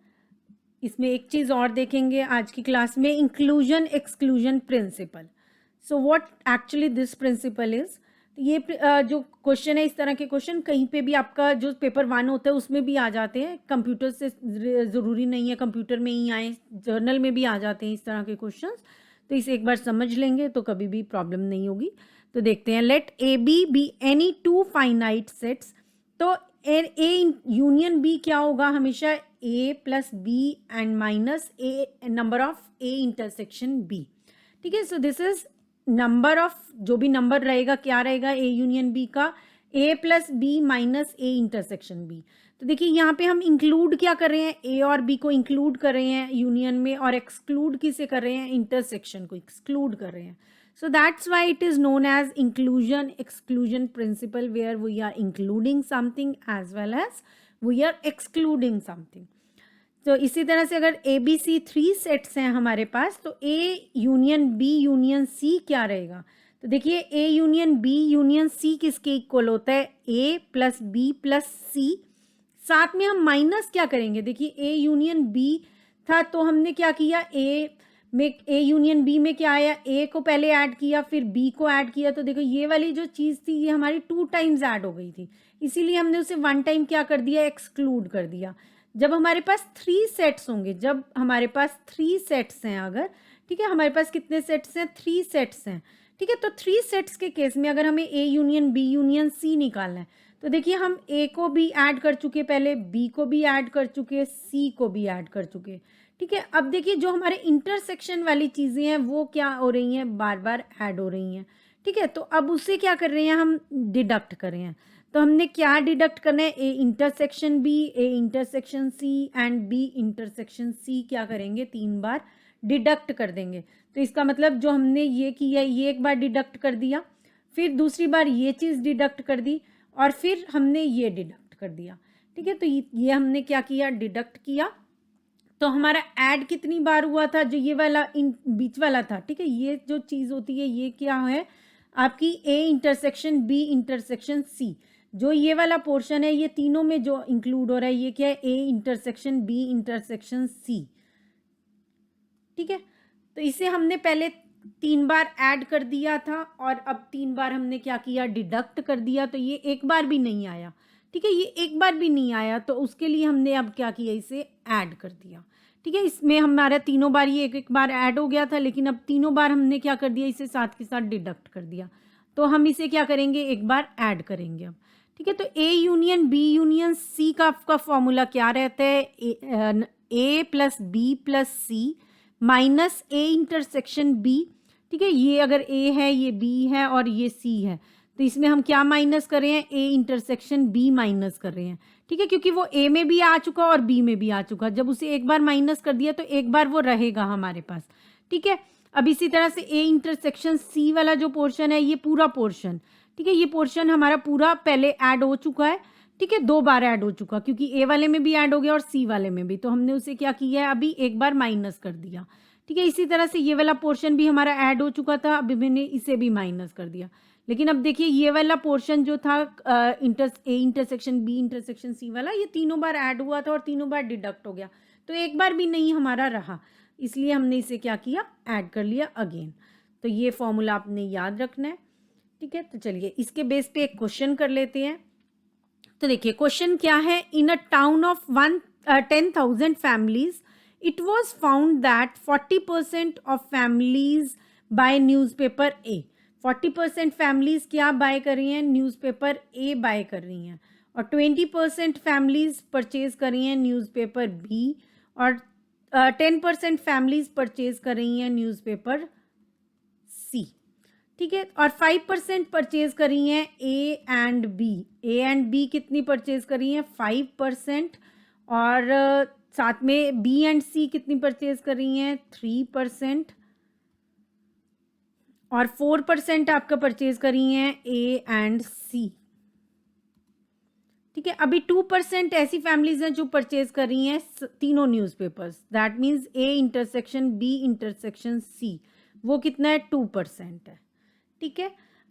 [SPEAKER 1] इसमें एक चीज़ और देखेंगे आज की क्लास में, inclusion exclusion principle. So what actually this principle is, ये जो क्वेश्चन है, इस तरह के क्वेश्चन कहीं पे भी आपका जो पेपर 1 होता है उसमें भी आ जाते हैं। कंप्यूटर से ज़रूरी नहीं है कंप्यूटर में ही आए, जर्नल में भी आ जाते हैं इस तरह के क्वेश्चन। तो इसे एक बार समझ लेंगे तो कभी भी प्रॉब्लम नहीं होगी। तो देखते हैं, let A B any 2 finite sets. तो ए यूनियन बी क्या होगा, हमेशा A plus B and minus A number of A intersection B. ठीक है, so this is number of, जो भी नंबर रहेगा क्या रहेगा ए यूनियन बी का, A plus B minus A intersection B. तो देखिए यहाँ पे हम इंक्लूड क्या कर रहे हैं, ए और बी को इंक्लूड कर रहे हैं यूनियन में, और एक्सक्लूड किसे कर रहे हैं, इंटरसेक्शन को एक्सक्लूड कर रहे हैं। So that's why it is known as inclusion exclusion principle, where we are including something as well as we are excluding something. तो इसी तरह से अगर ए बी सी 3 सेट्स हैं हमारे पास, तो A union B union C क्या रहेगा, तो देखिए A union B union C किसके इक्वल होता है, A plus B plus C. साथ में हम माइनस क्या करेंगे, देखिए ए यूनियन बी था तो हमने क्या किया, ए यूनियन बी में क्या आया, ए को पहले ऐड किया फिर बी को ऐड किया, तो देखो ये वाली जो चीज़ थी ये हमारी 2 टाइम्स ऐड हो गई थी, इसीलिए हमने उसे 1 टाइम क्या कर दिया, एक्सक्लूड कर दिया। जब हमारे पास 3 सेट्स होंगे, जब हमारे पास 3 सेट्स हैं अगर, ठीक है, हमारे पास कितने सेट्स हैं, 3 सेट्स हैं। ठीक है, तो 3 सेट्स के केस में अगर हमें A union B union C निकालना है, तो देखिए हम ए को भी ऐड कर चुके, पहले बी को भी ऐड कर चुके, सी को भी ऐड कर चुके। ठीक है। अब देखिए जो हमारे इंटरसेक्शन वाली चीज़ें हैं वो क्या हो रही हैं, बार बार ऐड हो रही हैं। ठीक है, तो अब उसे क्या कर रहे हैं, हम डिडक्ट कर रहे हैं। तो हमने क्या डिडक्ट करना है, A intersection B, A intersection C and B intersection C क्या करेंगे, 3 बार डिडक्ट कर देंगे। तो इसका मतलब जो हमने ये किया, ये एक बार डिडक्ट कर दिया, फिर दूसरी बार ये चीज़ डिडक्ट कर दी, और फिर हमने ये डिडक्ट कर दिया। ठीक है, तो ये हमने क्या किया, डिडक्ट किया। तो हमारा ऐड कितनी बार हुआ था, जो ये वाला इन बीच वाला था। ठीक है, ये जो चीज़ होती है ये क्या है आपकी, A intersection B intersection C. जो ये वाला पोर्शन है ये तीनों में जो इंक्लूड हो रहा है ये क्या है, A intersection B intersection C. ठीक है, तो इसे हमने पहले 3 बार ऐड कर दिया था और अब 3 बार हमने क्या किया, डिडक्ट कर दिया। तो ये एक बार भी नहीं आया। ठीक है, ये एक बार भी नहीं आया, तो उसके लिए हमने अब क्या किया, इसे ऐड कर दिया। ठीक है, इसमें हमारा तीनों बार ये एक एक बार ऐड हो गया था, लेकिन अब तीनों बार हमने क्या कर दिया, इसे साथ के साथ डिडक्ट कर दिया। तो हम इसे क्या करेंगे, एक बार ऐड करेंगे अब। ठीक है, तो A union B union C का आपका फॉर्मूला क्या रहता है, A plus B plus C minus A intersection B. ठीक है, ये अगर ए है, ये बी है और ये सी है, तो इसमें हम क्या माइनस कर रहे हैं, ए इंटरसेक्शन बी माइनस कर रहे हैं। ठीक है, क्योंकि वो ए में भी आ चुका और बी में भी आ चुका, जब उसे एक बार माइनस कर दिया तो एक बार वो रहेगा हमारे पास। ठीक है, अब इसी तरह से ए इंटरसेक्शन सी वाला जो पोर्शन है, ये पूरा पोर्शन, ठीक है, ये पोर्शन हमारा पूरा पहले ऐड हो चुका है। ठीक है, 2 बार ऐड हो चुका, क्योंकि ए वाले में भी ऐड हो गया और सी वाले में भी, तो हमने उसे क्या किया है, अभी एक बार माइनस कर दिया। ठीक है, इसी तरह से ये वाला पोर्शन भी हमारा ऐड हो चुका था, अभी मैंने इसे भी माइनस कर दिया। लेकिन अब देखिए ये वाला पोर्शन जो था A intersection B intersection C वाला, ये तीनों बार ऐड हुआ था और तीनों बार डिडक्ट हो गया, तो एक बार भी नहीं हमारा रहा, इसलिए हमने इसे क्या किया, ऐड कर लिया अगेन। तो ये फॉर्मूला आपने याद रखना है। ठीक है, तो चलिए इसके बेस पे एक क्वेश्चन कर लेते हैं। तो देखिए क्वेश्चन क्या है, in a town of 10,000 families it was found that 40% of families buy newspaper A. 40% families क्या बाय कर रही हैं, न्यूज़पेपर ए बाय कर रही हैं, और 20% फैमिलीज परचेज कर रही हैं न्यूज़पेपर बी, और 10% फैमिलीज परचेज कर रही हैं न्यूज़पेपर सी। ठीक है, और 5% परचेज करी हैं A and B. A and B कितनी परचेज करी हैं, 5%, और साथ में बी एंड सी कितनी परचेज कर रही हैं, 3%, और 4% आपका परचेज करी हैं ए एंड सी। ठीक है, अभी 2% ऐसी फैमिलीज हैं जो परचेज कर रही हैं तीनों newspapers, that means A intersection B intersection C, वो कितना है, 2% है। ठीक है,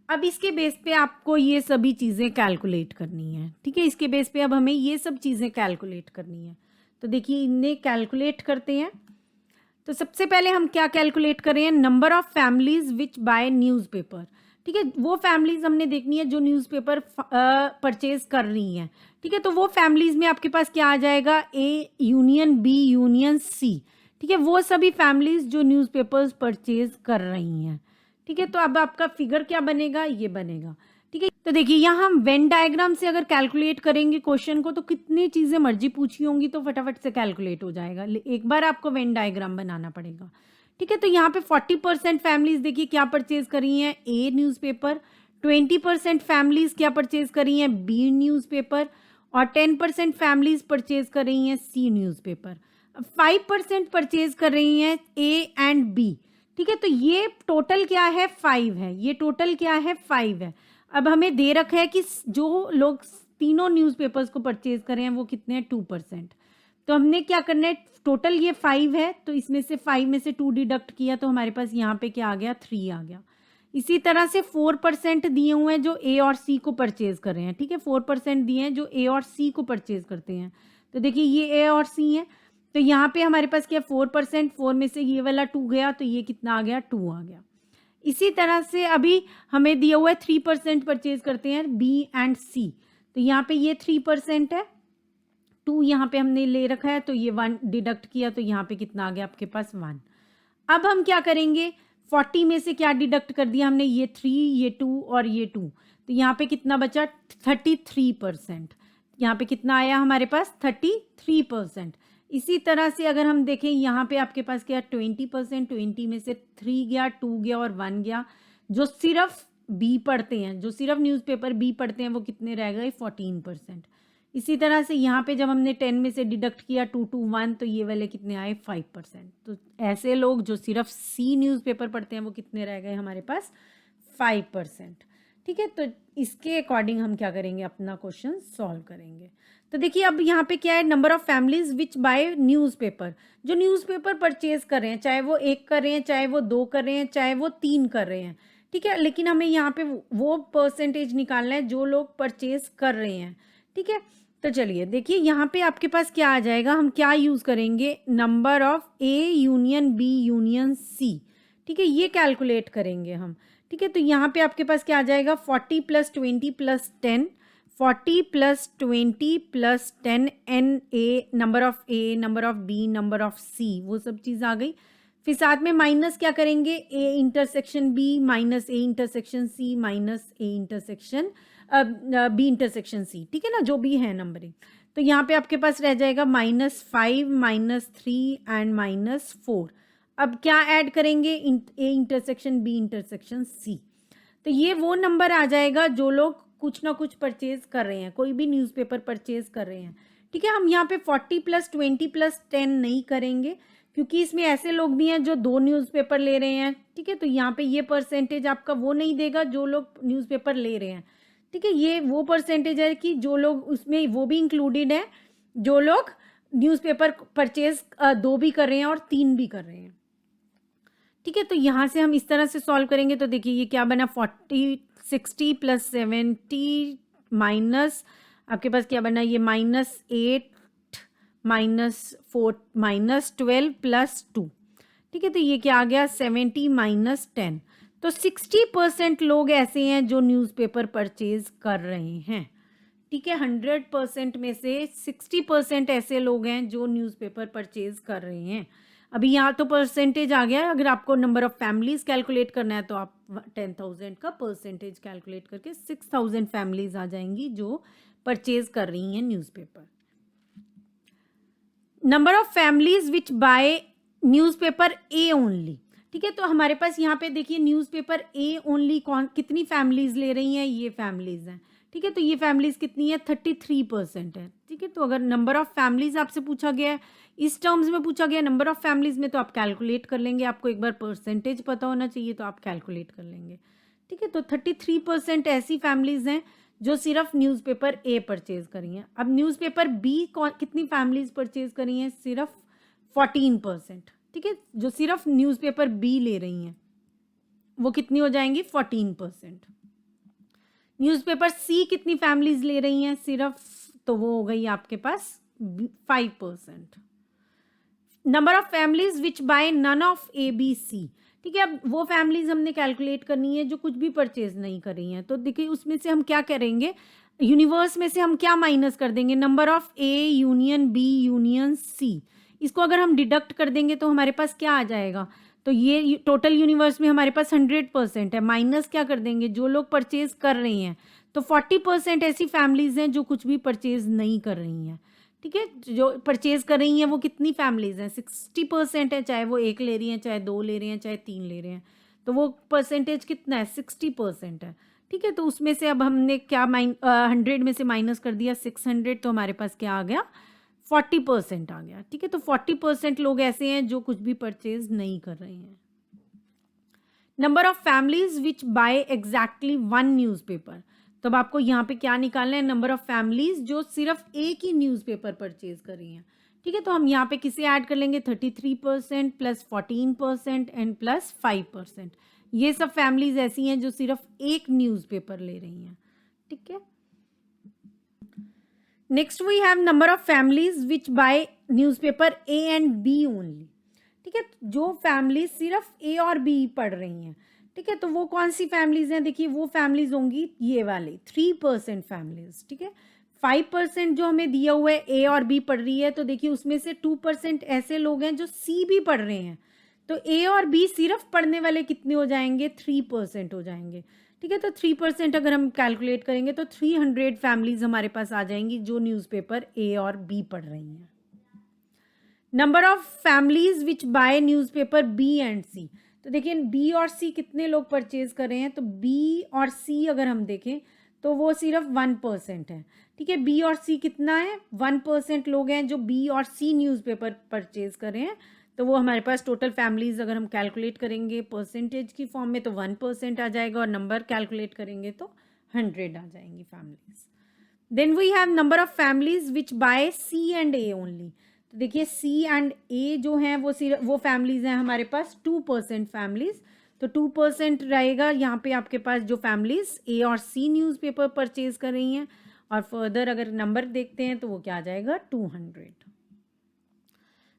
[SPEAKER 1] अब इसके बेस पे आपको ये सभी चीज़ें कैलकुलेट करनी है। ठीक है, इसके बेस पे अब हमें ये सब चीज़ें कैलकुलेट करनी है। तो देखिए इन्हें कैलकुलेट करते हैं। तो सबसे पहले हम क्या कैलकुलेट कर रहे हैं, number of families which bye newspaper. ठीक है, वो फैमिलीज हमने देखनी है जो न्यूज़पेपर परचेज कर रही हैं। ठीक है, तो वो फैमिलीज में आपके पास क्या आ जाएगा, A union B union C. ठीक है, वो सभी फैमिलीज जो न्यूज़पेपर्स परचेज कर रही हैं। ठीक है, तो अब आपका फिगर क्या बनेगा, ये बनेगा। ठीक है, तो देखिए यहाँ हम वेन डायग्राम से अगर कैलकुलेट करेंगे क्वेश्चन को, तो कितनी चीज़ें मर्जी पूछी होंगी तो फटाफट से कैलकुलेट हो जाएगा, एक बार आपको वेन डायग्राम बनाना पड़ेगा। ठीक है, तो यहाँ पे 40% फैमिलीज देखिए क्या परचेज करी हैं, ए न्यूज़पेपर, 20% फैमिलीज क्या परचेज करी हैं, बी न्यूज़पेपर, और 10% फैमिलीज परचेज कर रही हैं सी न्यूज़पेपर, 5% परचेज कर रही हैं ए एंड बी। ठीक है, तो ये टोटल क्या है, 5 है, ये टोटल क्या है, 5 है। अब हमें दे रखा है कि जो लोग तीनों न्यूज़पेपर्स को परचेज करें हैं वो कितने हैं, 2%। तो हमने क्या करना है, टोटल ये 5 है, तो इसमें से 5 में से 2 डिडक्ट किया तो हमारे पास यहाँ पे क्या आ गया, 3 आ गया। इसी तरह से 4% दिए हुए हैं जो ए और सी को परचेज कर रहे हैं। ठीक है, 4% दिए हैं जो ए और सी को परचेज करते हैं। तो देखिए ये ए और सी है, तो यहाँ पे हमारे पास क्या 4%, 4 में से ये वाला 2 गया तो ये कितना आ गया, 2 आ गया। इसी तरह से अभी हमें दिया हुआ है 3% परचेज करते हैं बी एंड सी, तो यहाँ पे ये 3% है, 2 यहाँ पे हमने ले रखा है, तो ये 1 डिडक्ट किया तो यहाँ पे कितना आ गया आपके पास, 1। अब हम क्या करेंगे, 40 में से क्या डिडक्ट कर दिया हमने, ये 3, ये 2 और ये 2, तो यहाँ पे कितना बचा, 33%। यहाँ पे कितना आया हमारे पास, 33%। इसी तरह से अगर हम देखें यहाँ पे आपके पास क्या 20%, 20 में से 3 गया, 2 गया और 1 गया। जो सिर्फ बी पढ़ते हैं, जो सिर्फ न्यूज़पेपर बी पढ़ते हैं, वो कितने रह गए? 14%। इसी तरह से यहाँ पे जब हमने 10 में से डिडक्ट किया 2 to 1, तो ये वाले कितने आए? 5%। तो ऐसे लोग जो सिर्फ सी न्यूज़पेपर पढ़ते हैं वो कितने रह गए हमारे पास? 5%। ठीक है, तो इसके अकॉर्डिंग हम क्या करेंगे? अपना क्वेश्चन सॉल्व करेंगे। तो देखिए अब यहाँ पे क्या है? Number of families which bye newspaper. जो न्यूज़पेपर परचेज कर रहे हैं, चाहे वो 1 कर रहे हैं, चाहे वो 2 कर रहे हैं, चाहे वो 3 कर रहे हैं, ठीक है, लेकिन हमें यहाँ पे वो परसेंटेज निकालना है जो लोग परचेज कर रहे हैं। ठीक है, तो चलिए देखिए यहाँ पे आपके पास क्या आ जाएगा, हम क्या यूज़ करेंगे? Number of A union B union C. ठीक है, ये कैलकुलेट करेंगे हम। ठीक है, तो यहाँ पे आपके पास क्या आ जाएगा? 40 + 20 + 10, 40 + 20 + 10 N A, number of A, number of B, number of C, वो सब चीज़ आ गई। फिर साथ में माइनस क्या करेंगे? A intersection B minus A intersection C minus A intersection B intersection C. ठीक है ना, जो भी है नंबरिंग। तो यहाँ पे आपके पास रह जाएगा -5 -3 एंड -4। अब क्या ऐड करेंगे? A intersection B intersection C. तो ये वो नंबर आ जाएगा जो लोग कुछ ना कुछ परचेज कर रहे हैं, कोई भी न्यूज़पेपर परचेज कर रहे हैं। ठीक है, हम यहाँ पे 40 + 20 + 10 नहीं करेंगे, क्योंकि इसमें ऐसे लोग भी हैं जो 2 न्यूज़पेपर ले रहे हैं। ठीक है, तो यहाँ पे ये परसेंटेज आपका वो नहीं देगा जो लोग न्यूज़पेपर ले रहे हैं। ठीक है, ये वो परसेंटेज है कि जो लोग, उसमें वो भी इंक्लूडेड है जो लोग न्यूज़पेपर परचेज 2 भी कर रहे हैं और 3 भी कर रहे हैं। ठीक है, तो यहाँ से हम इस तरह से सॉल्व करेंगे। तो देखिए ये क्या बना? 40 60 + 70 माइनस आपके पास क्या बना? ये -8 -4 -12 + 2। ठीक है, तो ये क्या आ गया? 70 - 10। तो 60% लोग ऐसे हैं जो न्यूज़पेपर परचेज कर रहे हैं। ठीक है, 100% में से 60% ऐसे लोग हैं जो न्यूज़पेपर परचेज कर रहे हैं। अभी यहाँ तो परसेंटेज आ गया है, अगर आपको नंबर ऑफ फैमिलीज कैलकुलेट करना है तो आप 10,000 का परसेंटेज कैलकुलेट करके 6,000 फैमिलीज आ जाएंगी जो परचेज कर रही हैं newspaper. Number of families which bye newspaper A only. ठीक है, तो हमारे पास यहाँ पे देखिए न्यूज़पेपर ए ओनली कितनी फैमिलीज ले रही हैं? ये फैमिलीज हैं। ठीक है, तो ये फैमिलीज कितनी है? 33% है। ठीक है, तो अगर नंबर ऑफ फैमिलीज आपसे पूछा गया है, इस टर्म्स में पूछा गया नंबर ऑफ फैमिलीज में, तो आप कैलकुलेट कर लेंगे। आपको एक बार परसेंटेज पता होना चाहिए, तो आप कैलकुलेट कर लेंगे। ठीक है, तो 33% ऐसी फैमिलीज हैं जो सिर्फ न्यूज़पेपर ए परचेज करी हैं। अब न्यूज़पेपर बी कितनी फैमिलीज परचेज करी हैं? सिर्फ 14%। ठीक है, जो सिर्फ न्यूज़पेपर बी ले रही हैं वो कितनी हो जाएंगी? 14%। न्यूज़पेपर सी कितनी फैमिलीज ले रही हैं सिर्फ? तो वो हो गई आपके पास 5%। Number of families which buy none of A B C. ठीक है, अब वो फैमिलीज हमने कैलकुलेट करनी है जो कुछ भी परचेज नहीं कर रही हैं। तो देखिए उसमें से हम क्या करेंगे? यूनिवर्स में से हम क्या माइनस कर देंगे? Number of A union B union C. इसको अगर हम डिडक्ट कर देंगे तो हमारे पास क्या आ जाएगा? तो ये टोटल यूनिवर्स में हमारे पास 100% है, माइनस क्या कर देंगे? जो लोग परचेज कर रही हैं। तो 40% ऐसी फैमिलीज हैं जो कुछ भी परचेज नहीं कर रही हैं। ठीक है, जो परचेज कर रही हैं वो कितनी फैमिलीज हैं? 60% है, चाहे वो 1 ले रही हैं, चाहे 2 ले रही हैं, चाहे 3 ले रहे हैं। तो वो परसेंटेज कितना है? 60% है। ठीक है, तो उसमें से अब हमने क्या 100 में से माइनस कर दिया 600, तो हमारे पास क्या आ गया? 40% आ गया। ठीक है, तो 40% लोग ऐसे हैं जो कुछ भी परचेज नहीं कर रहे हैं। Number of families which bye exactly 1 newspaper. तो अब आपको यहाँ पे क्या निकालना है? नंबर ऑफ फैमिलीज जो सिर्फ एक ही न्यूज़पेपर परचेज कर रही हैं। ठीक है, तो हम यहाँ पे किसे ऐड कर लेंगे? 33% + 14% एंड +5%। ये सब फैमिलीज ऐसी हैं जो सिर्फ एक न्यूज़पेपर ले रही हैं। ठीक है, next we have number of families which bye newspaper A and B only. ठीक है, जो फैमिली सिर्फ ए और बी पढ़ रही हैं। ठीक है, तो वो कौन सी फैमिलीज हैं? देखिए वो फैमिलीज होंगी ये वाली 3% फैमिलीज। ठीक है, 5% जो हमें दिया हुआ है ए और बी पढ़ रही है, तो देखिए उसमें से 2% ऐसे लोग हैं जो सी भी पढ़ रहे हैं। तो ए और बी सिर्फ पढ़ने वाले कितने हो जाएंगे? 3% हो जाएंगे। ठीक है, तो 3% अगर हम कैलकुलेट करेंगे तो 300 फैमिलीज हमारे पास आ जाएंगी जो न्यूज़पेपर ए और बी पढ़ रही हैं। Number of families which bye newspaper B and C. तो देखिए बी और सी कितने लोग परचेज कर रहे हैं, तो बी और सी अगर हम देखें तो वो सिर्फ 1% है। ठीक है, बी और सी कितना है, 1% लोग हैं जो बी और सी न्यूज़पेपर परचेज कर रहे हैं। तो वो हमारे पास टोटल फैमिलीज अगर हम कैलकुलेट करेंगे परसेंटेज की फॉर्म में तो 1% आ जाएगा, और नंबर कैलकुलेट करेंगे तो 100 आ जाएंगी families. Then we have number of families which buy C and A only. तो देखिए सी एंड ए जो हैं वो सिर्फ वो फैमिलीज हैं हमारे पास 2% फैमिलीज। तो 2% रहेगा यहाँ पे आपके पास जो फैमिलीज ए और सी न्यूज़पेपर परचेज कर रही हैं। और फर्दर अगर नंबर देखते हैं तो वो क्या आ जाएगा, 200।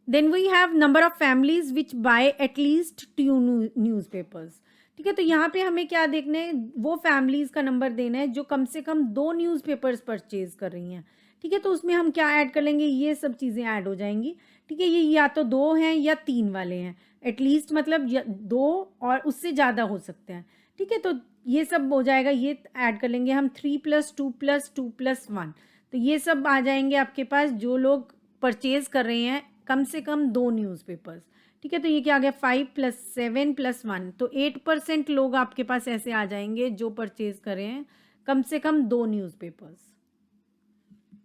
[SPEAKER 1] Then we have number of families which buy at least 2 newspapers. ठीक है, तो यहाँ पे हमें क्या देखना है, वो फैमिलीज का नंबर देना है जो कम से कम 2 न्यूज़पेपर्स परचेज कर रही हैं। ठीक है, तो उसमें हम क्या ऐड कर लेंगे, ये सब चीज़ें ऐड हो जाएंगी। ठीक है, ये या तो 2 हैं या 3 वाले हैं। एटलीस्ट मतलब 2 और उससे ज़्यादा हो सकते हैं। ठीक है, तो ये सब हो जाएगा, ये ऐड कर लेंगे हम 3 + 2 + 2 + 1। तो ये सब आ जाएंगे आपके पास जो लोग परचेज कर रहे हैं कम से कम 2 न्यूज़पेपर्स। ठीक है, तो ये क्या आ गया, 5 + 7 + 1। तो 8% लोग आपके पास ऐसे आ जाएंगे जो परचेज कर रहे हैं कम से कम 2 newspapers.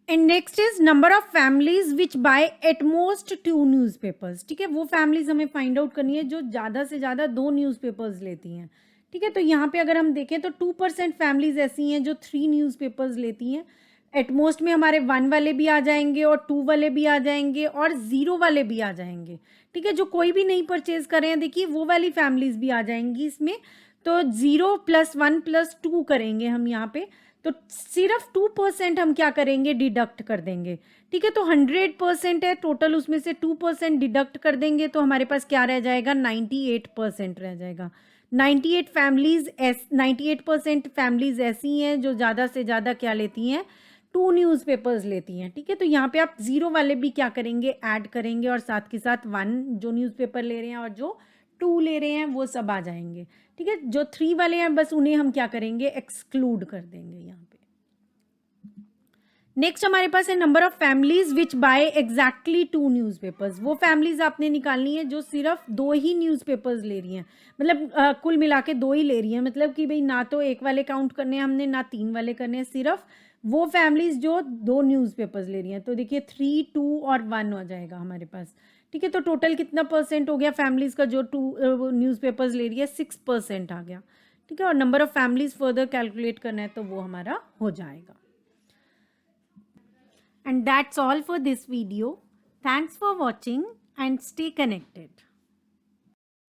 [SPEAKER 1] And next is number of families which by at most 2 newspapers. ठीक है, वो फैमिलीज हमें फाइंड आउट करनी है जो ज़्यादा से ज़्यादा 2 न्यूज़पेपर्स लेती हैं। ठीक है, तो यहाँ पे अगर हम देखें तो 2% फैमिलीज ऐसी हैं जो 3 न्यूज़पेपर्स लेती हैं। एटमोस्ट में हमारे 1 वाले भी आ जाएंगे और 2 वाले भी आ जाएंगे और 0 वाले भी आ जाएंगे। ठीक है, जो कोई भी नहीं परचेज कर रहे हैं देखिए वो वाली फैमिलीज भी आ जाएंगी इसमें। तो 0 + 1 + 2 करेंगे हम यहाँ पे, तो सिर्फ 2% हम क्या करेंगे, डिडक्ट कर देंगे। ठीक है, तो 100% है टोटल, उसमें से 2% डिडक्ट कर देंगे तो हमारे पास क्या रह जाएगा, 98% रह जाएगा। 98% फैमिलीज ऐसी हैं जो ज़्यादा से ज़्यादा क्या लेती हैं, 2 न्यूज़पेपर्स लेती हैं। ठीक है, तो यहाँ पे आप 0 वाले भी क्या करेंगे, ऐड करेंगे और साथ के साथ 1 जो न्यूज़पेपर ले रहे हैं और जो 2 ले रहे हैं वो सब आ जाएंगे। ठीक है, जो 3 वाले हैं बस उन्हें हम क्या करेंगे, एक्सक्लूड कर देंगे यहाँ पे। नेक्स्ट हमारे पास है number of families which bye exactly 2 newspapers. वो फैमिलीज आपने निकालनी है जो सिर्फ 2 ही न्यूज़पेपर्स ले रही हैं, मतलब कुल मिला के 2 ही ले रही हैं, मतलब कि भाई ना तो 1 वाले काउंट करने हैं हमने ना 3 वाले करने हैं, सिर्फ वो फैमिलीज जो 2 न्यूज़पेपर्स ले रही हैं। तो देखिए 3, 2 और 1 हो जाएगा हमारे पास। ठीक है, तो टोटल कितना परसेंट हो गया फैमिलीज का जो 2 न्यूज़पेपर्स ले रही है, 6% आ गया। ठीक है, और number of families further calculate करना है तो वो हमारा हो जाएगा। And that's all for this video. Thanks for watching and stay connected.